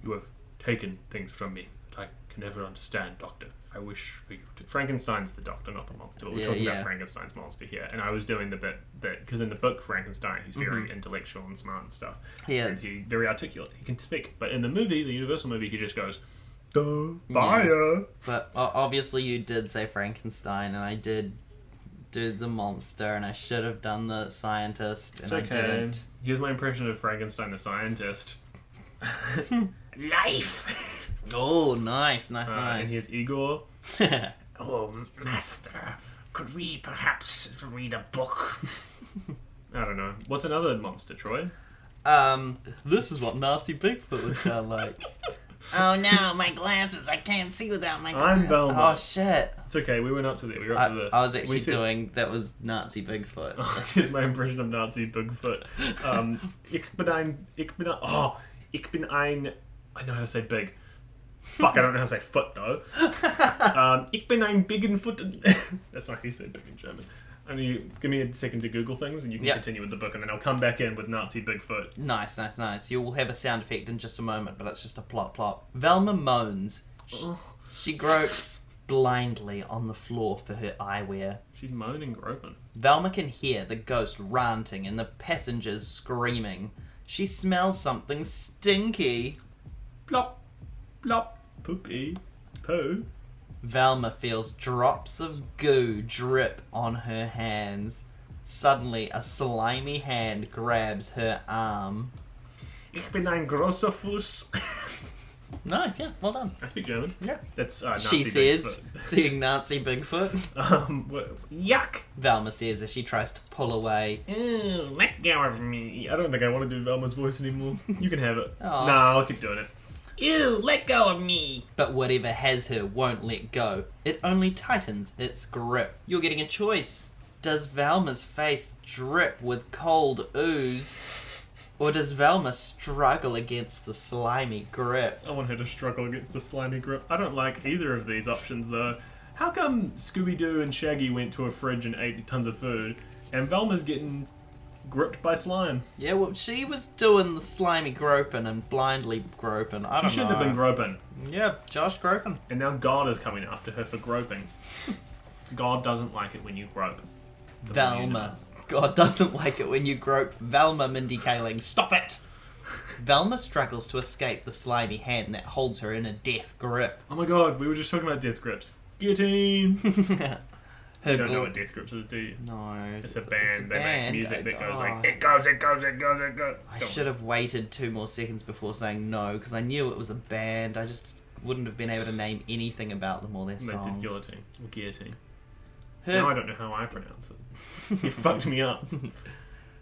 You have taken things from me that I can never understand, Doctor. I wish for you to... Frankenstein's the doctor, not the monster. But we're talking about Frankenstein's monster here. And I was doing the bit that... Because in the book, Frankenstein, he's very intellectual and smart and stuff. He is. He's very articulate. He can speak. But in the movie, the Universal movie, he just goes... Fire! But obviously you did say Frankenstein, and I did do the monster, and I should have done the scientist, and It's okay. I didn't. Here's my impression of Frankenstein the scientist. Life! Oh, nice. And here's Igor. Oh, master, could we perhaps read a book? I don't know. What's another monster, Troy? This is what Nazi Bigfoot would sound like. Oh no, my glasses. I can't see without my I'm glasses. Velma. Oh shit! It's okay, we went up to this. We were up to this. I was actually We said- doing that was Nazi Bigfoot. Here's my impression of Nazi Bigfoot. Ich bin ein... I know how to say big. Fuck, I don't know how to say foot, though. Ich bin ein Biggenfoot. That's not how you say big in German. Only give me a second to Google things, and you can continue with the book, and then I'll come back in with Nazi Bigfoot. Nice. You will have a sound effect in just a moment, but it's just a plop. Velma moans. She gropes blindly on the floor for her eyewear. She's moaning, groping. Velma can hear the ghost ranting and the passengers screaming. She smells something stinky. Plop, plop, poopy, poo. Velma feels drops of goo drip on her hands. Suddenly, a slimy hand grabs her arm. Ich bin ein großer Fuß. Nice, yeah, well done. I speak German. Yeah. That's Nazi She says, Bigfoot. seeing Nazi Bigfoot. Yuck! Velma says as she tries to pull away. Ooh, let go of me. I don't think I want to do Velma's voice anymore. You can have it. Aw. Nah, I'll keep doing it. Ew, let go of me. But whatever has her won't let go. It only tightens its grip. You're getting a choice. Does Velma's face drip with cold ooze? Or does Velma struggle against the slimy grip? I want her to struggle against the slimy grip. I don't like either of these options, though. How come Scooby-Doo and Shaggy went to a fridge and ate tons of food, and Velma's getting gripped by slime? Yeah, well, she was doing the slimy groping and blindly groping. I don't know. She shouldn't have been groping. Yeah, Josh groping. And now God is coming after her for groping. God doesn't like it when you grope. The more you know. Velma. God doesn't like it when you grope. Velma, Mindy Kaling, stop it! Velma struggles to escape the slimy hand that holds her in a death grip. Oh my god, we were just talking about death grips. Guillotine! Her You don't know gl- what death grips is, do you? No. It's a band. They band. make music that goes Oh. like, it goes, it goes, it goes, it goes. I should have waited 2 more seconds before saying no, because I knew it was a band. I just wouldn't have been able to name anything about them or their They did songs. guillotine. Or guillotine. Her, Now I don't know how I pronounce it. You fucked me up.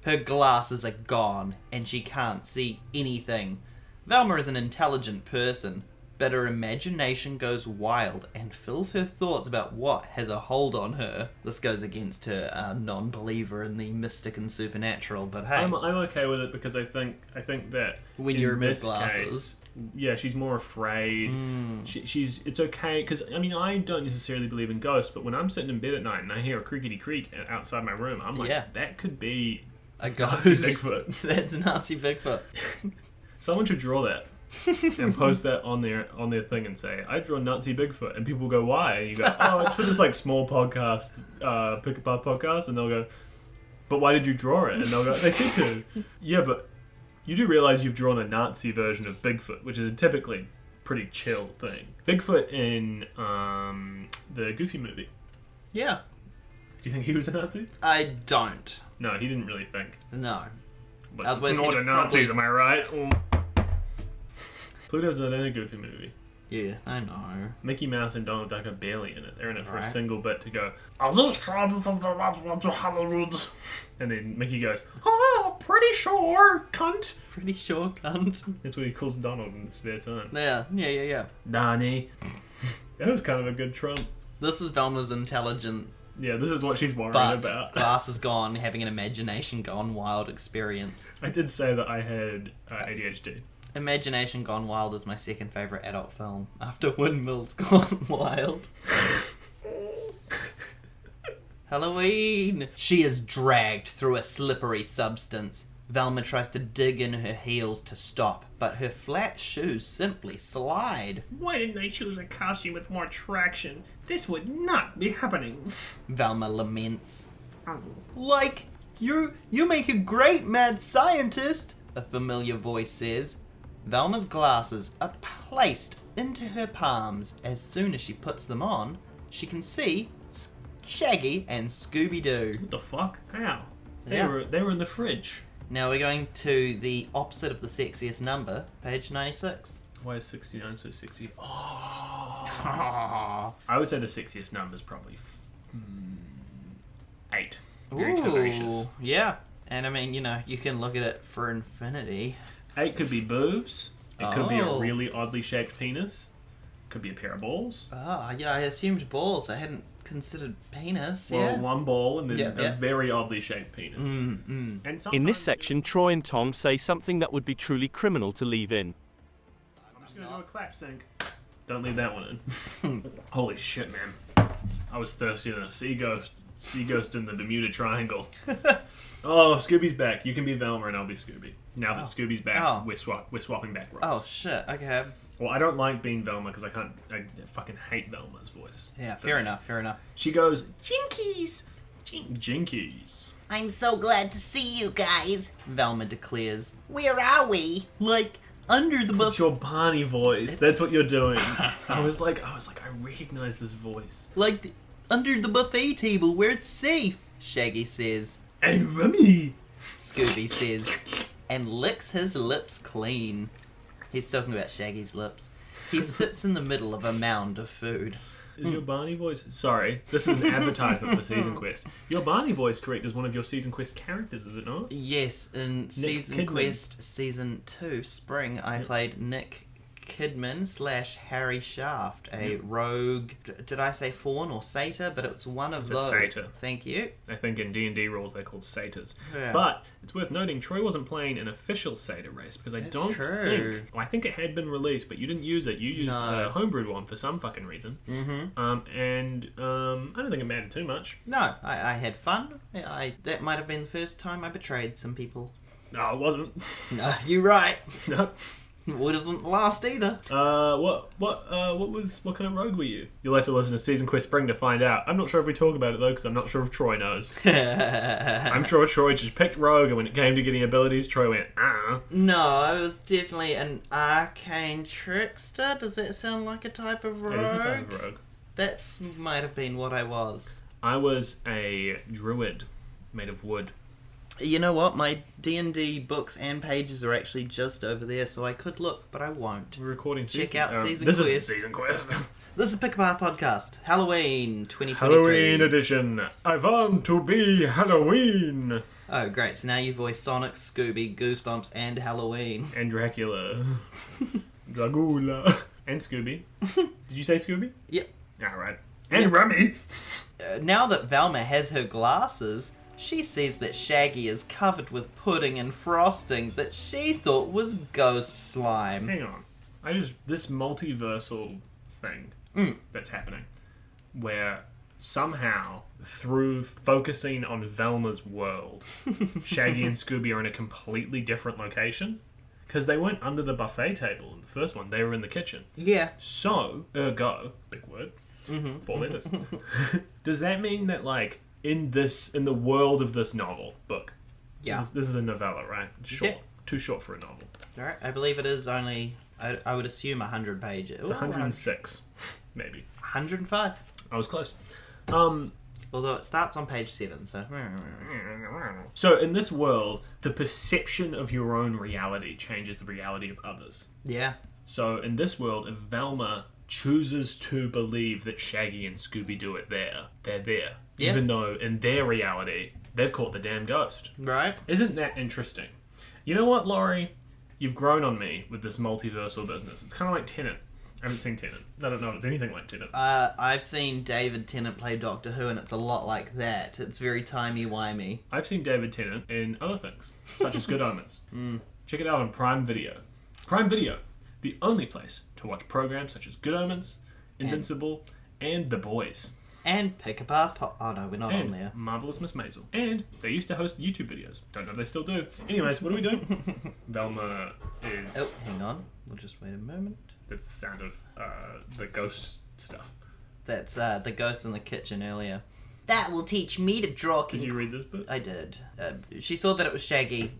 her glasses are gone, and she can't see anything. Velma is an intelligent person, but her imagination goes wild and fills her thoughts about what has a hold on her. This goes against her non-believer in the mystic and supernatural, but hey, I'm okay with it because I think that when in you remove this glasses. case, yeah, she's more afraid. She's it's okay because I mean I don't necessarily believe in ghosts, but when I'm sitting in bed at night and I hear a creakety creak outside my room, I'm like, Yeah. that could be A ghost. Nazi Bigfoot. That's Nazi Bigfoot. Someone should draw that and post that on their thing and say, I draw Nazi Bigfoot, and people will go, why? And you go, oh, it's for this like small podcast, pick apart podcast, and they'll go, but why did you draw it? And they'll go, they said to. Yeah, but you do realize you've drawn a Nazi version of Bigfoot, which is a typically pretty chill thing. Bigfoot in the Goofy movie. Yeah. Do you think he was a Nazi? I don't. No, he didn't really think. No. But Otherwise not he'd the have Nazis, probably- am I right? Oh. Pluto's not in a Goofy movie. Yeah, I know. Mickey Mouse and Donald Duck are barely in it. They're in it for a Right. single bit to go, Are those friends of the Red to Hollywood? and then Mickey goes, oh, pretty sure, cunt. Pretty sure, cunt. That's what he calls Donald in his spare time. Yeah. Donnie. That was kind of a good Trump. This is Velma's intelligent Yeah, this is what she's worried but about. glasses gone, having an imagination gone wild experience. I did say that I had ADHD. Imagination Gone Wild is my second favourite adult film, after Windmills Gone Wild. Halloween! She is dragged through a slippery substance. Velma tries to dig in her heels to stop, but her flat shoes simply slide. Why didn't they choose a costume with more traction? This would not be happening. Velma laments. Like, you make a great mad scientist, a familiar voice says. Velma's glasses are placed into her palms. As soon as she puts them on, she can see Shaggy and Scooby-Doo. What the fuck? How? They Yeah. were in the fridge. Now we're going to the opposite of the sexiest number, page 96. Why is 69 so sexy? Oh. Ah. I would say the sexiest number is probably 8. Very curvaceous. Yeah. And I mean, you can look at it for infinity. 8 could be boobs. It could be a Oh. really oddly shaped penis. Could be a pair of balls. Ah, yeah, I assumed balls. I hadn't considered penis. Well, Yeah. one ball and then Yeah, a yeah. very oddly shaped penis. Mm. And In this sometimes- section, Troy and Tom say something that would be truly criminal to leave in. I'm just gonna do a clap sync. Don't leave that one in. Holy shit, man! I was thirstier than a sea ghost. Sea ghost in the Bermuda Triangle. Oh, Scooby's back. You can be Velma and I'll be Scooby. Now that Scooby's back, Oh. we're swapping back roles. Oh, shit. Okay. Well, I don't like being Velma because I fucking hate Velma's voice. Yeah, For fair me. enough, fair enough. She goes, Jinkies! Jinkies. I'm so glad to see you guys. Velma declares. Where are we? Like, under the It's your Barney voice. That's what you're doing. I was like, I recognize this voice. Like, under the buffet table where it's safe, Shaggy says. And Rummy. Scooby says. And licks his lips clean. He's talking about Shaggy's lips. He sits in the middle of a mound of food. Is your Barney voice... Sorry, this is an advertisement for Season Quest. Your Barney voice correct as one of your Season Quest characters, is it not? Yes, in Season Kidman. Quest Season 2, Spring, I played Nick Kidman / Harry Shaft, a rogue... Did I say fawn or satyr? But it's one of It's a those. satyr. Thank you. I think in D&D rules they're called satyrs. Yeah. But it's worth noting Troy wasn't playing an official satyr race because I That's don't true. think... Well, I think it had been released, but you didn't use it. You used No. a homebrewed one for some fucking reason. Mm-hmm. I don't think it mattered too much. No, I had fun. That might have been the first time I betrayed some people. No, it wasn't. No, you're right. No. Well, it isn't the last either. What kind of rogue were you? You'll have to listen to Season Quest Spring to find out. I'm not sure if we talk about it though, because I'm not sure if Troy knows. I'm sure Troy just picked rogue, and when it came to getting abilities, Troy went, No, I was definitely an arcane trickster. Does that sound like a type of rogue? It is a type of rogue. That might have been what I was. I was a druid made of wood. You know what? My D&D books and pages are actually just over there, so I could look, but I won't. We're recording Check season. out Season this Quest. isn't Season Quest. This is Pick Apart Podcast. Halloween 2023. Halloween edition. I want to be Halloween. Oh, great. So now you voice Sonic, Scooby, Goosebumps, and Halloween. And Dracula. Dragula. And Scooby. Did you say Scooby? Yep. Alright. And Rummy. Now that Velma has her glasses, she sees that Shaggy is covered with pudding and frosting that she thought was ghost slime. Hang on. This multiversal thing that's happening, where somehow, through focusing on Velma's world, Shaggy and Scooby are in a completely different location. Because they weren't under the buffet table in the first one, they were in the kitchen. Yeah. So, ergo, big word, 4 letters. Does that mean that, like, in the world of this book, Yeah. this is a novella, right? It's short. Yeah. Too short for a novel. Alright, I believe it is only, I would assume 100 pages. It's 106, maybe. 105. I was close. Although it starts on page 7, so... So in this world, the perception of your own reality changes the reality of others. Yeah. So in this world, if Velma chooses to believe that Shaggy and Scooby-Doo are there, they're there. Yeah. Even though in their reality, they've caught the damn ghost. Right? Isn't that interesting? You know what, Laurie? You've grown on me with this multiversal business. It's kind of like Tenet. I haven't seen Tennant. I don't know if it's anything like Tennant. I've seen David Tennant play Doctor Who, and it's a lot like that. It's very timey-wimey. I've seen David Tennant in other things, such as Good Omens. Check it out on Prime Video. Prime Video, the only place to watch programs such as Good Omens, Invincible, and The Boys. And Pick Apart... Oh, no, we're not on And there. Marvelous Miss Maisel. And they used to host YouTube videos. Don't know if they still do. Anyways, what are we doing? Velma is... Oh, hang on. We'll just wait a moment. That's the sound of the ghost stuff. That's the ghost in the kitchen earlier. That will teach me to draw. Did you read this book? I did. She saw that it was Shaggy,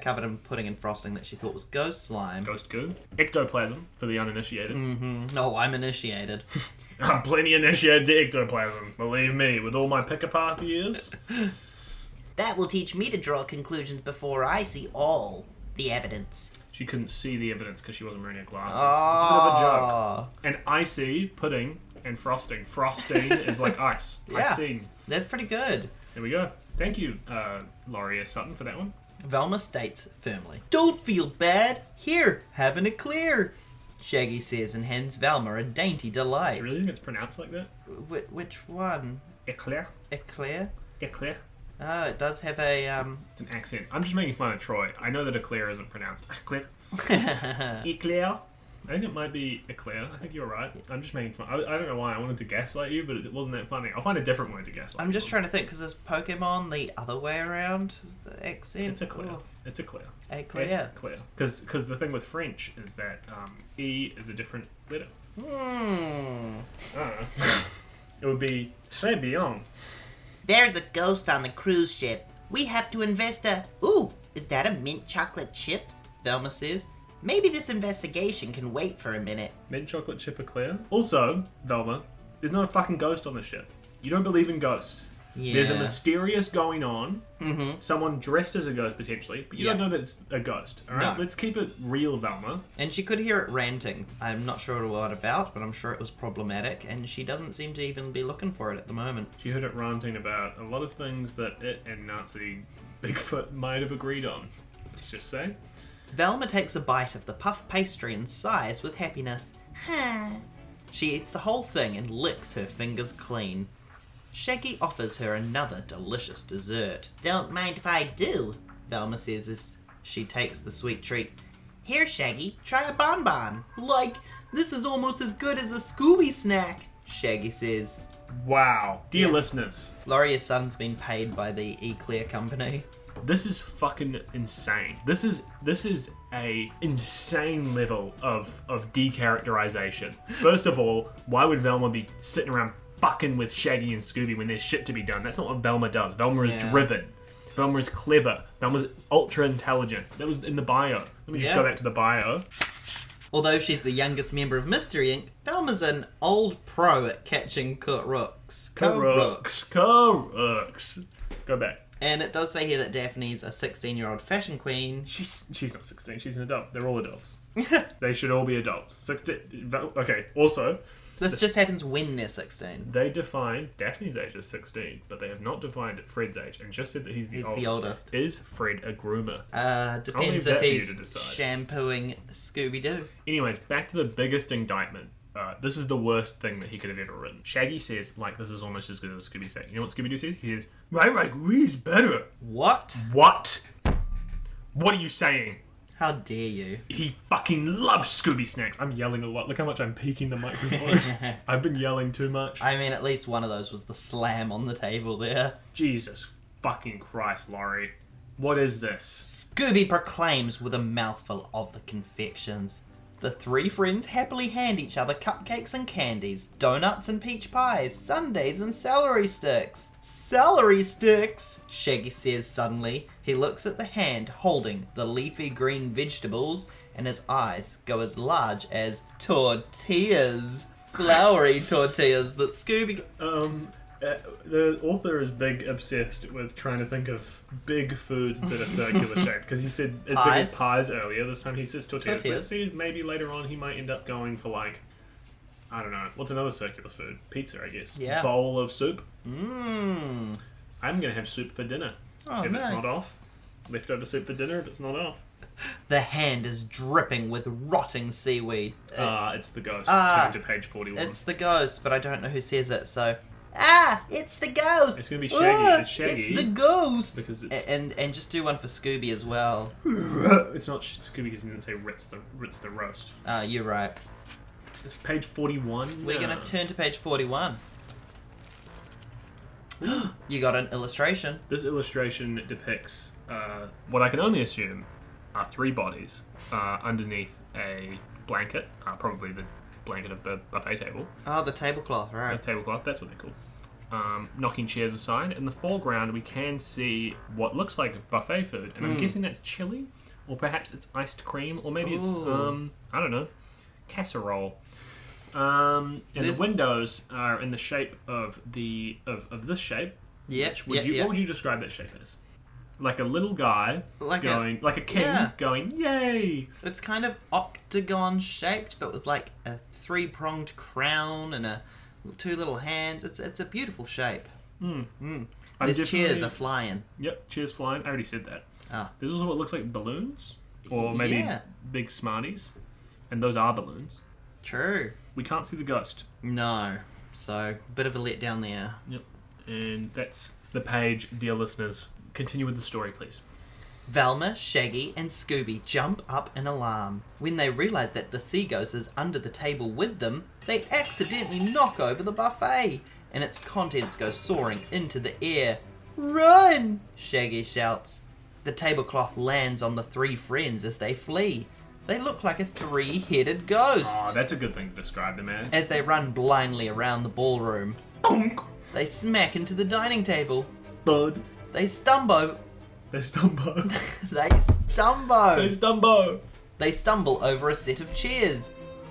covered in pudding and frosting that she thought was ghost slime. Ghost goo. Ectoplasm, for the uninitiated. No, I'm initiated. I'm plenty initiated to ectoplasm. Believe me, with all my pick-apart years. That will teach me to draw conclusions before I see all the evidence. She couldn't see the evidence because she wasn't wearing her glasses. It's a bit of a joke. And icy pudding and frosting. Frosting is like ice. Yeah. Icing. That's pretty good. There we go. Thank you, Laurie S. Sutton, for that one. Velma states firmly, "Don't feel bad. Here, have an eclair," Shaggy says and hands Velma a dainty delight. Do you really think it's pronounced like that? Which one? Eclair? Eclair? Eclair? Oh, it does have a, It's an accent. I'm just making fun of Troy. I know that eclair isn't pronounced eclair. Eclair? I think it might be eclair. I think you're right. I'm just making fun. I don't know why I wanted to gaslight you, but it wasn't that funny. I'll find a different way to gaslight I'm you. just trying to think, because is Pokemon the other way around? The accent? It's eclair. Oh, It's eclair. eclair. Eclair. Because the thing with French is that E is a different letter. It would be très bien. There's a ghost on the cruise ship. We have to Ooh, is that a mint chocolate chip? Velma says. Maybe this investigation can wait for a minute. Mint chocolate chip eclair. Also, Velma, there's not a fucking ghost on the ship. You don't believe in ghosts. Yeah. There's a mysterious going on. Mm-hmm. Someone dressed as a ghost, potentially, but you don't know that it's a ghost. Alright? No. Let's keep it real, Velma. And she could hear it ranting. I'm not sure what about, but I'm sure it was problematic, and she doesn't seem to even be looking for it at the moment. She heard it ranting about a lot of things that it and Nazi Bigfoot might have agreed on. Let's just say. Velma takes a bite of the puff pastry and sighs with happiness. She eats the whole thing and licks her fingers clean. Shaggy offers her another delicious dessert. Don't mind if I do. Velma says as she takes the sweet treat. Here, Shaggy, try a bonbon. Like, this is almost as good as a Scooby snack, Shaggy says. Wow. Dear Yeah. listeners, Lauria's son's been paid by the Eclair company. this is fucking insane. This is a insane level of decharacterization. First of all, why would Velma be sitting around fucking with Shaggy and Scooby when there's shit to be done? That's not what Velma does. Velma is driven. Velma is clever. Velma's ultra intelligent. That was in the bio. Let me just go back to the bio. Although she's the youngest member of Mystery Inc., Velma's an old pro at catching crooks. Corrooks. Go back. And it does say here that Daphne's a 16-year-old fashion queen. She's not 16. She's an adult. They're all adults. They should all be adults. 16. Okay. Also, This just happens when they're 16. they define Daphne's age as 16, but they have not defined Fred's age, and just said that he's the oldest. Is Fred a groomer? I'll leave Depends that if for you he's to decide. shampooing Scooby-Doo. Anyways, back to the biggest indictment. This is the worst thing that he could have ever written. Shaggy says, like, this is almost as good as Scooby said. You know what Scooby-Doo says? He says, right, like, we's better. What? What? What are you saying? How dare you? He fucking loves Scooby Snacks. I'm yelling a lot. Look how much I'm peaking the microphone. I've been yelling too much. I mean, at least one of those was the slam on the table there. Jesus fucking Christ, Laurie. What is this? Scooby proclaims with a mouthful of the confections. The three friends happily hand each other cupcakes and candies, donuts and peach pies, sundaes and celery sticks. Celery sticks, Shaggy says suddenly. He looks at the hand holding the leafy green vegetables, and his eyes go as large as tortillas. Floury tortillas that Scooby... The author is big obsessed with trying to think of big foods that are circular shaped, because he said as big as pies earlier. This time he says tortillas. Let's see, maybe later on he might end up going for, like, I don't know, what's another circular food? Pizza, I guess. Yeah. Bowl of soup. Mmm. I'm gonna have soup for dinner Oh, if nice. it's not off. Leftover soup for dinner if it's not off. The hand is dripping with rotting seaweed. It's the ghost. Turn to page 41. It's the ghost, but I don't know who says it, so... It's the ghost. It's going to be Shaggy. It's Shaggy. It's the ghost. Because it's... And just do one for Scooby as well. It's not Scooby because he didn't say Ritz the roast. You're right. It's page 41. We're going to turn to page 41. You got an illustration. This illustration depicts what I can only assume are 3 bodies underneath a blanket, probably the blanket of the buffet table. Oh, the tablecloth, right. A tablecloth, that's what they're called. Knocking chairs aside. In the foreground, we can see what looks like buffet food, and I'm guessing that's chili, or perhaps it's iced cream, or maybe it's, I don't know, casserole. And the windows are in the shape of this shape. Yeah. What would you describe that shape as? Like a little guy like a king going, yay! It's kind of octagon shaped, but with like a 3-pronged crown and 2 little hands. It's a beautiful shape. These chairs are flying. Yep, chairs flying. I already said that. Ah. There's also what looks like balloons, or maybe big Smarties, and those are balloons. True. We can't see the ghost. No. So, bit of a letdown there. Yep. And that's the page, dear listeners. Continue with the story, please. Velma, Shaggy, and Scooby jump up in alarm. When they realise that the sea ghost is under the table with them, they accidentally knock over the buffet, and its contents go soaring into the air. Run! Shaggy shouts. The tablecloth lands on the 3 friends as they flee. They look like a 3-headed ghost. Oh, that's a good thing to describe them as. As they run blindly around the ballroom. Bonk! They smack into the dining table. Thud. They stumble. They stumble. They stumble. They stumble. They stumble over a set of chairs.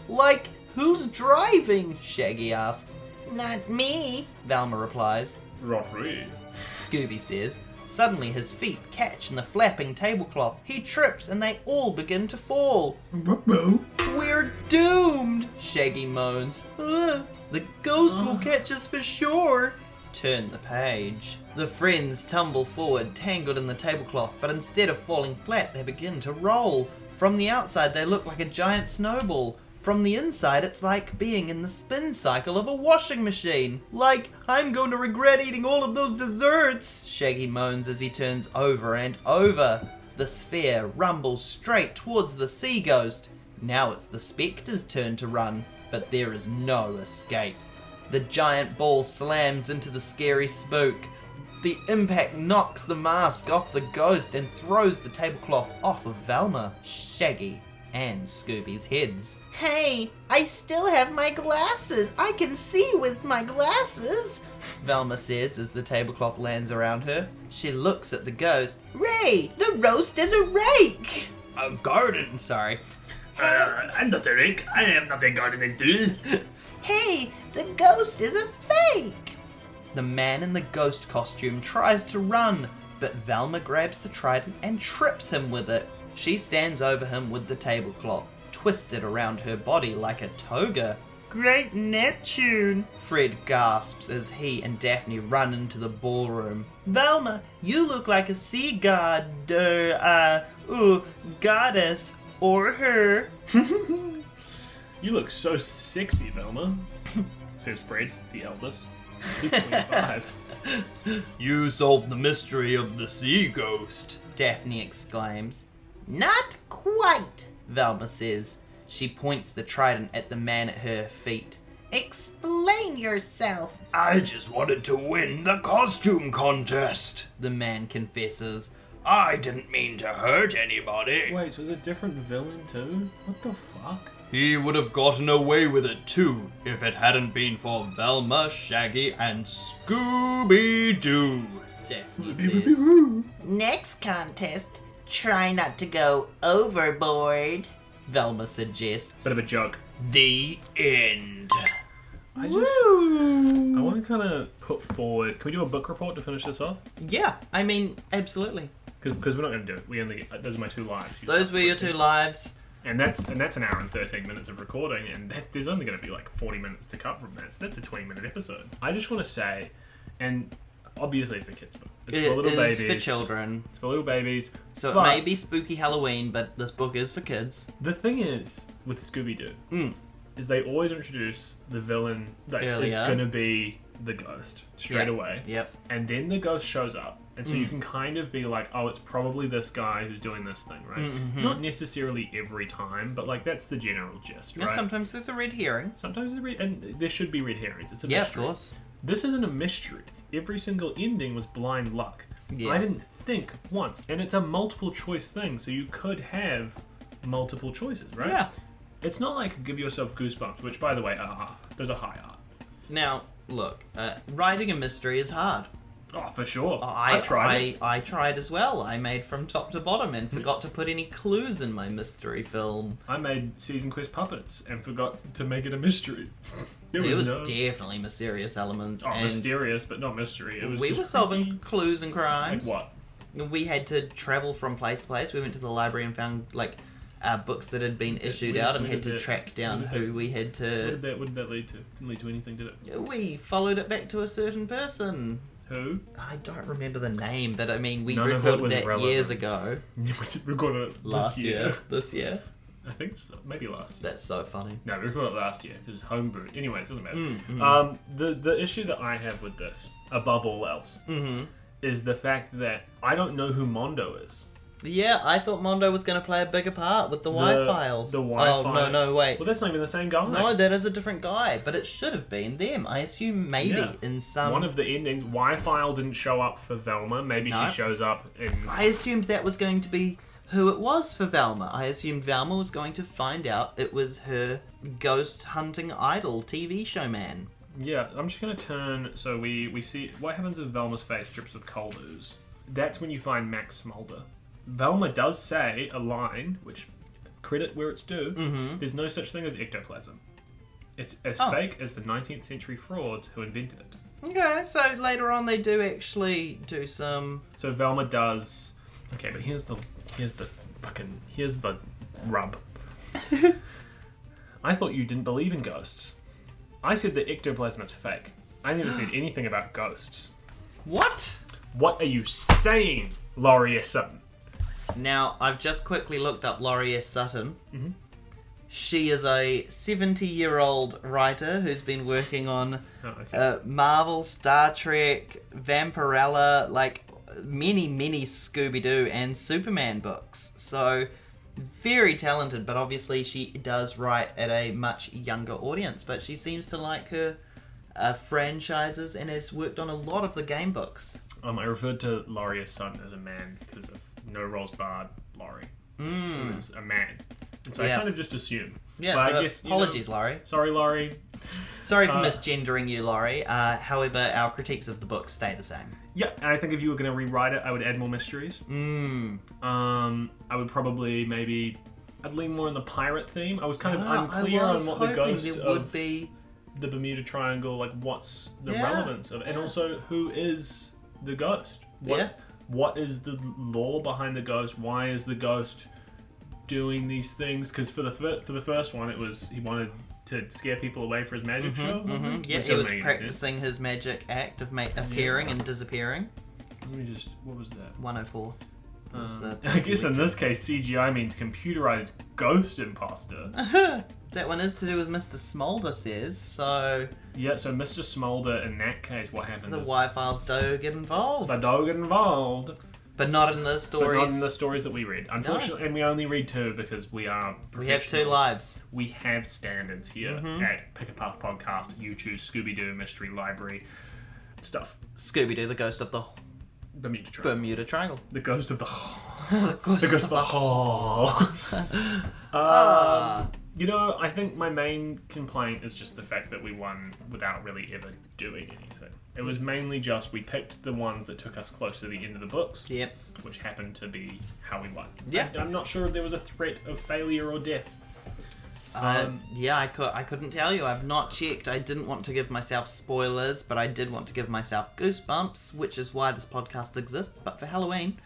Like, who's driving? Shaggy asks. Not me. Velma replies. Rodri. Scooby says. Suddenly his feet catch in the flapping tablecloth. He trips and they all begin to fall. We're doomed, Shaggy moans. The ghost will catch us for sure. Turn the page. The friends tumble forward, tangled in the tablecloth, but instead of falling flat, they begin to roll. From the outside, they look like a giant snowball. From the inside, it's like being in the spin cycle of a washing machine. Like, I'm going to regret eating all of those desserts, Shaggy moans as he turns over and over. The sphere rumbles straight towards the sea ghost. Now it's the spectre's turn to run, but there is no escape. The giant ball slams into the scary spook. The impact knocks the mask off the ghost and throws the tablecloth off of Velma, Shaggy, and Scooby's heads. Hey, I still have my glasses. I can see with my glasses. Velma says as the tablecloth lands around her. She looks at the ghost. Ray, the roast is a rake. A garden. Sorry. I'm not a rake. I am not a gardener too. Hey, the ghost is a fake. The man in the ghost costume tries to run, but Velma grabs the trident and trips him with it. She stands over him with the tablecloth, twisted around her body like a toga. Great Neptune! Fred gasps as he and Daphne run into the ballroom. Velma, you look like a sea god, goddess, or her. You look so sexy, Velma, says Fred, the eldest. He's 25. You solved the mystery of the sea ghost, Daphne exclaims. Not quite, Velma says. She points the trident at the man at her feet. Explain yourself. I just wanted to win the costume contest, The man confesses. I didn't mean to hurt anybody. Wait, so is a different villain too? What the fuck? He would have gotten away with it too if it hadn't been for Velma, Shaggy, and Scooby-Doo. Daphne says. Next contest, try not to go overboard. Velma suggests. Bit of a joke. The end. I want to kind of put forward. Can we do a book report to finish this off? Yeah, I mean, absolutely. Because we're not going to do it. We only those are my 2 lives. Those were your 2 lives. And that's an hour and 13 minutes of recording, and there's only going to be like 40 minutes to cut from that. So that's a 20-minute episode. I just want to say, and obviously it's a kid's book. It's It for little is babies. for children. It's for little babies. So But it may be spooky Halloween, but this book is for kids. the thing is, with Scooby-Doo, is they always introduce the villain that is Earlier. going to be the ghost straight Yep. away. Yep. And then the ghost shows up. And so you can kind of be like, oh, it's probably this guy who's doing this thing, right? Not necessarily every time, but like that's the general gist, Now, right? sometimes there's a red herring. Sometimes and there should be red herrings. It's a Yeah, of mystery. course. This isn't a mystery. Every single ending was blind luck. Yeah. I didn't think once. And it's a multiple choice thing, so you could have multiple choices, right? Yeah. It's not like give yourself goosebumps, which, by the way, there's a high art. Now, look, writing a mystery is hard. Oh, for sure. I I've tried it. I tried as well. I made from top to bottom and forgot to put any clues in my mystery film. I made Season Quest puppets and forgot to make it a mystery. There was no... definitely mysterious elements. Oh, and mysterious, but not mystery. It was we just were solving creepy. clues and crimes. Like what? We had to travel from place to place. We went to the library and found books that had been issued where- out and where had did to that- track down where did who we had to. What did that lead to? Didn't lead to anything, did it? We followed it back to a certain person. Who? I don't remember the name, but I mean, we None of it recorded was that relevant. years ago. We recorded it Last year. This year. I think so. Maybe last year. That's so funny. No, we recorded it last year because it's homebrew. Anyways, doesn't matter. Mm. The issue that I have with this, above all else, is the fact that I don't know who Mondo is. Yeah, I thought Mondo was going to play a bigger part with the Y-Files. The Wi-Fi. Oh, no, wait. Well, that's not even the same guy. No, that is a different guy, but it should have been them. I assume maybe Yeah. in some... One of the endings, Wi-Fi didn't show up for Velma. Maybe No. she shows up in. I assumed that was going to be who it was for Velma. I assumed Velma was going to find out it was her ghost hunting idol TV show man. Yeah, I'm just gonna turn. So we see what happens if Velma's face drips with cold ooze. That's when you find Max Smolder. Velma does say a line, which credit where it's due. There's no such thing as ectoplasm. It's as fake as the 19th century frauds who invented it. Okay, so later on they do actually do some... So Velma does. Okay, but here's the rub. I thought you didn't believe in ghosts. I said that ectoplasm is fake. I never said anything about ghosts. What? What are you saying, Laurie S. Sutton? Now, I've just quickly looked up Laurie S. Sutton. Mm-hmm. She is a 70-year-old writer who's been working on Marvel, Star Trek, Vampirella, many Scooby-Doo and Superman books. So, very talented, but obviously she does write at a much younger audience. But she seems to like her franchises and has worked on a lot of the game books. I referred to Laurie S. Sutton as a man because of No Rolls Barred Laurie. Who is a man. And so I kind of just assumed. Yeah, but so I guess, apologies, Laurie. Sorry, Laurie. Sorry for misgendering you, Laurie. However, our critiques of the book stay the same. Yeah, and I think if you were going to rewrite it, I would add more mysteries. I would probably I'd lean more on the pirate theme. I was kind of unclear on what the ghost would be. The Bermuda Triangle, what's the Yeah, relevance of it, and also who is the ghost? What is the lore behind the ghost? Why is the ghost doing these things? Because for the first one, it was he wanted to scare people away for his magic show. Yeah, Which he was doesn't make any sense. practicing his magic act of appearing and disappearing. Let me just. What was that? 104. was the- I guess in this case, CGI means computerized ghost imposter. That one is to do with Mr. Smolder says, so Yeah, so Mr. Smolder, in that case, what happens the is Y-Files do get involved. the dog get involved. But not in the stories. But not in the stories that we read. Unfortunately, and we only read 2 because we are We have 2 professionals. lives. We have standards here at Pick a Path Podcast, You Choose, Scooby-Doo, Mystery Library, stuff. Scooby-Doo, the ghost of the Bermuda Triangle. Bermuda Triangle. The ghost of the... The ghost the ghost of the... Ah. You know, I think my main complaint is just the fact that we won without really ever doing anything. It was mainly just we picked the ones that took us close to the end of the books, Yep. which happened to be how we won. Yeah. I'm not sure if there was a threat of failure or death. Yeah, I couldn't tell you. I've not checked. I didn't want to give myself spoilers, but I did want to give myself goosebumps, which is why this podcast exists. But for Halloween,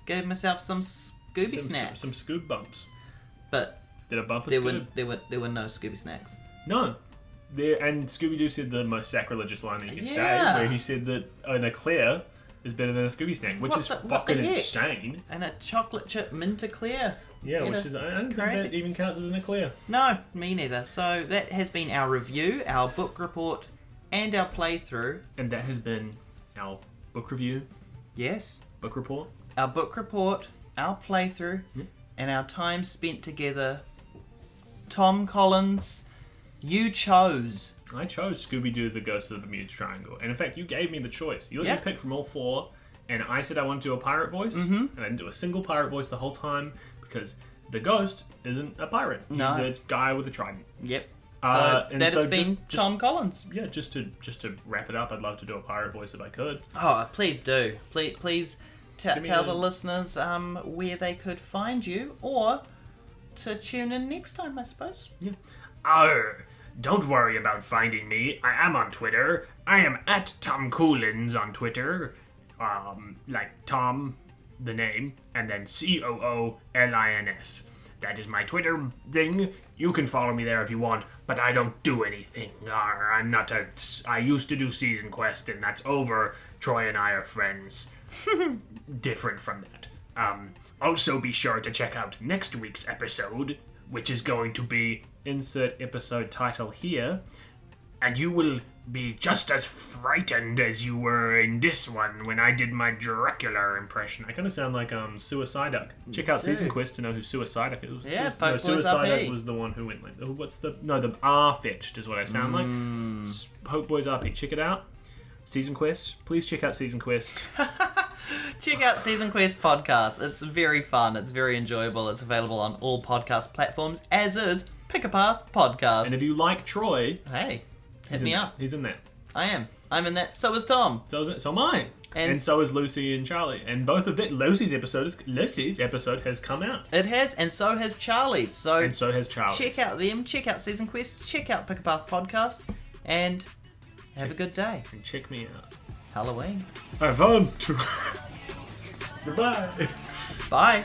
gave myself some Scooby snacks. Some Scoob bumps. But Did a bump a there Scoob? were no Scooby snacks. No. there, and Scooby-Doo said the most sacrilegious line that you could Yeah. say, where he said that an eclair is better than a Scooby snack, which is what the fucking heck? insane. And a chocolate chip mint eclair. Yeah, You which know, is, I don't think crazy. that even counts as an eclair. No, me neither. So that has been our review, our book report, and our playthrough. And that has been our book review, Yes. book report. Our book report, our playthrough, and our time spent together. Tom Collins, you chose. I chose Scooby-Doo, the Ghost of the Bermuda Triangle. And in fact, you gave me the choice. You let Yeah. me pick from all four, and I said I wanted to do a pirate voice, and I didn't do a single pirate voice the whole time, because the ghost isn't a pirate. No. He's a guy with a trident. Yep. So And that so has been just- Tom Collins. Yeah, just to wrap it up, I'd love to do a pirate voice if I could. Oh, please do. Please Give me tell a- the listeners where they could find you, or to tune in next time, I suppose. Don't worry about finding me. I am on Twitter. I am at Tom Coolins on Twitter. Like Tom, the name, and then COOLINS. That is my Twitter thing. You can follow me there if you want, but I don't do anything. I used to do Season Quest, and that's over. Troy and I are friends. Different from that. Also be sure to check out next week's episode, which is going to be Insert episode title here. and you will be just as frightened as you were in this one when I did my Dracula impression. I kind of sound like Suicide Duck. Check out Season Quest to know who Suicide Duck is. Yeah, no, Poke Boys Suicide RP. Duck was the one who went like, the R-fetched is what I sound like. Poke Boys RP, check it out. Season Quest, please check out Season Quest. Check out Season Quest Podcast. It's very fun. It's very enjoyable. It's available on all podcast platforms, as is Pick a Path Podcast. And if you like Troy, Hey, hit he's me in- up. He's in there. I am. I'm in that. So is Tom. So am I. And And so is Lucy and Charlie. And both of that Lucy's episode has come out. It has, and so has Charlie's. So And so has Charlie. check out them. Check out Season Quest. Check out Pick a Path Podcast, and have a good day. And check me out. Halloween. Have fun. Goodbye. Bye.